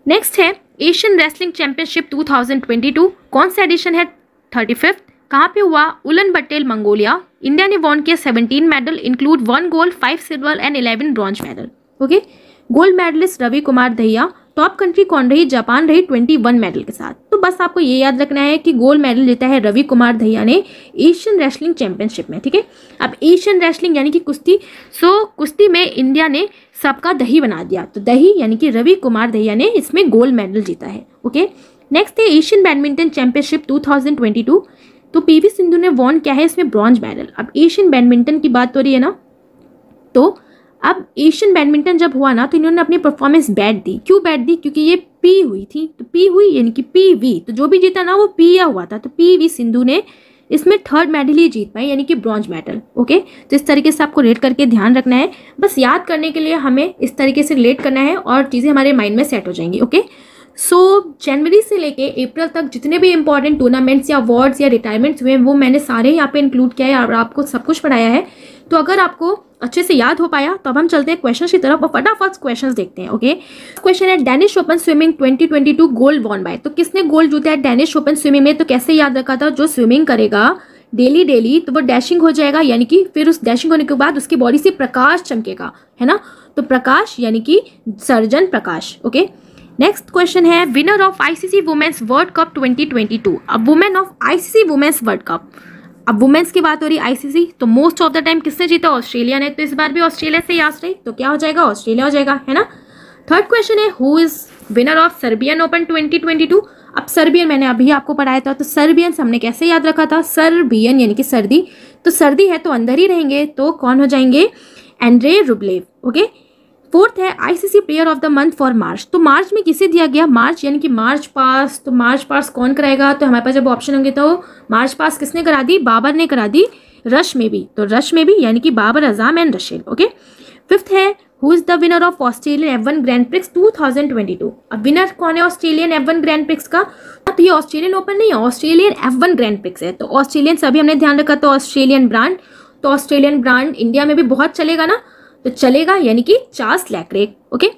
नेक्स्ट है एशियन रेसलिंग चैंपियनशिप 2022, कौन सा एडिशन है? 35th। कहाँ पे हुआ? Ulaanbaatar Mongolia. इंडिया ने वॉन किया 17 medal, include 1 gold, 5 silver and 11 bronze medal. Okay, gold medallist Ravi Kumar Dahiya. Top country कौन रही? जापान रही 21 मेडल के साथ। तो बस आपको ये याद रखना है कि गोल्ड मेडल जीता है रवि कुमार दहिया ने एशियन रेसलिंग चैंपियनशिप में, ठीक है। अब एशियन रेसलिंग यानी कि कुश्ती, सो कुश्ती में इंडिया ने सबका दही बना दिया, तो दही यानी कि रवि कुमार दहिया ने इसमें गोल्ड मेडल जीता है। ओके, नेक्स्ट है एशियन बैडमिंटन चैंपियनशिप 2022, तो पीवी सिंधु ने वॉन किया है इसमें ब्रॉन्ज मेडल। अब एशियन बैडमिंटन की बात हो रही है ना, तो अब एशियन बैडमिंटन जब हुआ ना तो इन्होंने अपनी परफॉर्मेंस बैड दी। क्यों बैड दी? क्योंकि ये पी हुई थी, तो पी हुई यानी कि पीवी, तो जो भी जीता ना वो पिया हुआ था, तो पीवी सिंधु ने इसमें 3rd मेडल ही जीत पाई यानी कि ब्रॉन्ज मेडल। ओके, तो इस तरीके से आपको रेट करके ध्यान रखना है, बस याद करने के लिए हमें इस तरीके से रिलेट करना है और चीज़ें हमारे माइंड में सेट हो जाएंगी। ओके, सो जनवरी से लेके अप्रैल तक जितने भी इंपॉर्टेंट टूर्नामेंट्स या अवार्ड्स या रिटायरमेंट्स हुए वो मैंने सारे यहाँ पे इंक्लूड किया है और आपको सब कुछ पढ़ाया है। तो अगर आपको अच्छे से याद हो पाया तो अब हम चलते हैं क्वेश्चन की तरफ और फटाफट क्वेश्चंस देखते हैं। ओके, क्वेश्चन है Danish open swimming 2022 gold won by, तो किसने गोल्ड जीता है डेनिश ओपन स्विमिंग में? तो कैसे याद रखा था, जो स्विमिंग करेगा डेली डेली तो वो डैशिंग हो जाएगा, यानी कि फिर उस डैशिंग होने के बाद उसकी बॉडी से प्रकाश चमकेगा, है ना, तो प्रकाश यानी कि Sajan Prakash. Okay, next question है winner of ICC women's world cup 2022। अब women of ICC women's world cup, अब वुमेन्स की बात हो रही है आईसीसी, तो मोस्ट ऑफ द टाइम किसने जीता? ऑस्ट्रेलिया ने, तो इस बार भी ऑस्ट्रेलिया से याद रही, तो क्या हो जाएगा? ऑस्ट्रेलिया हो जाएगा, है ना। थर्ड क्वेश्चन है who is winner of Serbian open 2022। अब सर्बियन मैंने अभी आपको पढ़ाया था, तो सर्बियन हमने कैसे याद रखा था? सर्बियन यानी कि सर्दी, तो सर्दी है तो अंदर ही रहेंगे, तो कौन हो जाएंगे? Andre Rublev. ओके, फोर्थ है ICC player of the month for मार्च, तो मार्च में किसे दिया गया? मार्च यानी कि मार्च पास, तो मार्च पास कौन कराएगा? तो हमारे पास जब ऑप्शन होंगे तो मार्च पास किसने करा दी? बाबर ने करा दी, रश में भी, तो रश में भी यानी कि Babar Azam and Rashid. Okay, fifth है who is the winner of Australian F1 grand prix 2022। अब विनर कौन है ऑस्ट्रेलियन F1 ग्रैंड प्रिक्स का? तो ये ऑस्ट्रेलियन ओपन नहीं है, ऑस्ट्रेलियन F1 ग्रैंड प्रिक्स है, तो ऑस्ट्रेलियन सभी हमने ध्यान रखा, तो ऑस्ट्रेलियन ब्रांड, तो ऑस्ट्रेलियन ब्रांड इंडिया में भी बहुत चलेगा ना, तो चलेगा यानी कि Charles Leclerc. Okay,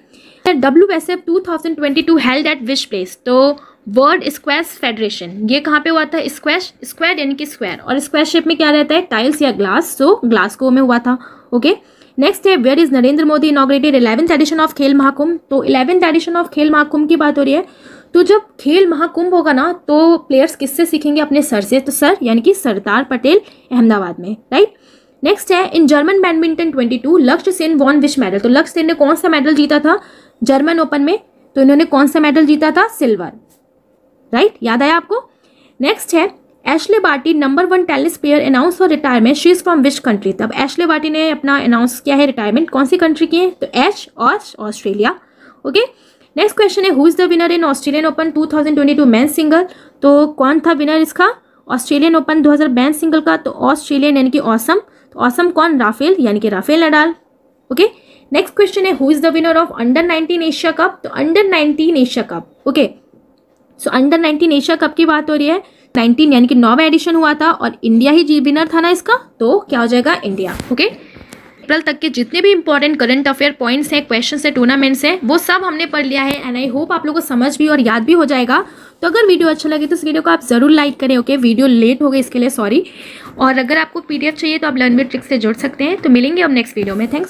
WSF 2022 held at which place, तो वर्ल्ड स्क्वैश फेडरेशन, ये कहाँ पे हुआ था? स्क्वैश, स्क्वायर यानी कि स्क्वायर, और स्क्वायर शेप में क्या रहता है? टाइल्स या ग्लास, सो ग्लासगो में हुआ था। ओके, नेक्स्ट है where is Narendra Modi inaugurated 11th edition of Khel Mahakumbh, तो 11th edition of Khel Mahakumbh की बात हो रही है, तो जब खेल महाकुंभ होगा ना तो प्लेयर्स किससे सीखेंगे? अपने सर से, तो सर यानी कि सरदार पटेल अहमदाबाद में, राइट। नेक्स्ट है इन जर्मन बैडमिंटन 22 लक्ष्य सेन वॉन विच मेडल। तो लक्ष्य सेन ने कौन सा मेडल जीता था जर्मन ओपन में? तो इन्होंने कौन सा मेडल जीता था? सिल्वर। राइट, याद आया आपको? नेक्स्ट है Ashleigh Barty number 1 tennis player announce for retirement, she is from which country. तब एशले बार्टी ने अपना अनाउंस किया है रिटायरमेंट, कौन सी कंट्री की है? तो H Australia. Okay, next question है who is the winner in Australian open 2022 men's single. तो कौन था विनर इसका ऑस्ट्रेलियन ओपन 2000 मेंस सिंगल का? तो ऑस्ट्रेलियन यानी कि ऑसम। तो ऑसम कौन? राफेल यानी कि Rafael Nadal. Okay, next question है who is the winner of under 19 Asia cup. तो under 19 Asia cup, okay, so under 19 Asia cup की बात हो रही है। 19 यानी कि 9वां एडिशन हुआ था और इंडिया ही विनर था ना इसका, तो क्या हो जाएगा? इंडिया। ओके, अप्रैल तक के जितने भी इंपॉर्टेंट करंट अफेयर पॉइंट्स हैं, क्वेश्चंस है, टूर्नामेंट्स हैं, वो सब हमने पढ़ लिया है एंड आई होप आप लोगों को समझ भी और याद भी हो जाएगा। तो अगर वीडियो अच्छा लगे तो इस वीडियो को आप जरूर लाइक करें। ओके, वीडियो लेट हो गई इसके लिए सॉरी। और अगर आपको PDF चाहिए तो आप लर्न विद ट्रिक्स से जुड़ सकते हैं। तो मिलेंगे अब नेक्स्ट वीडियो में। थैंक्स।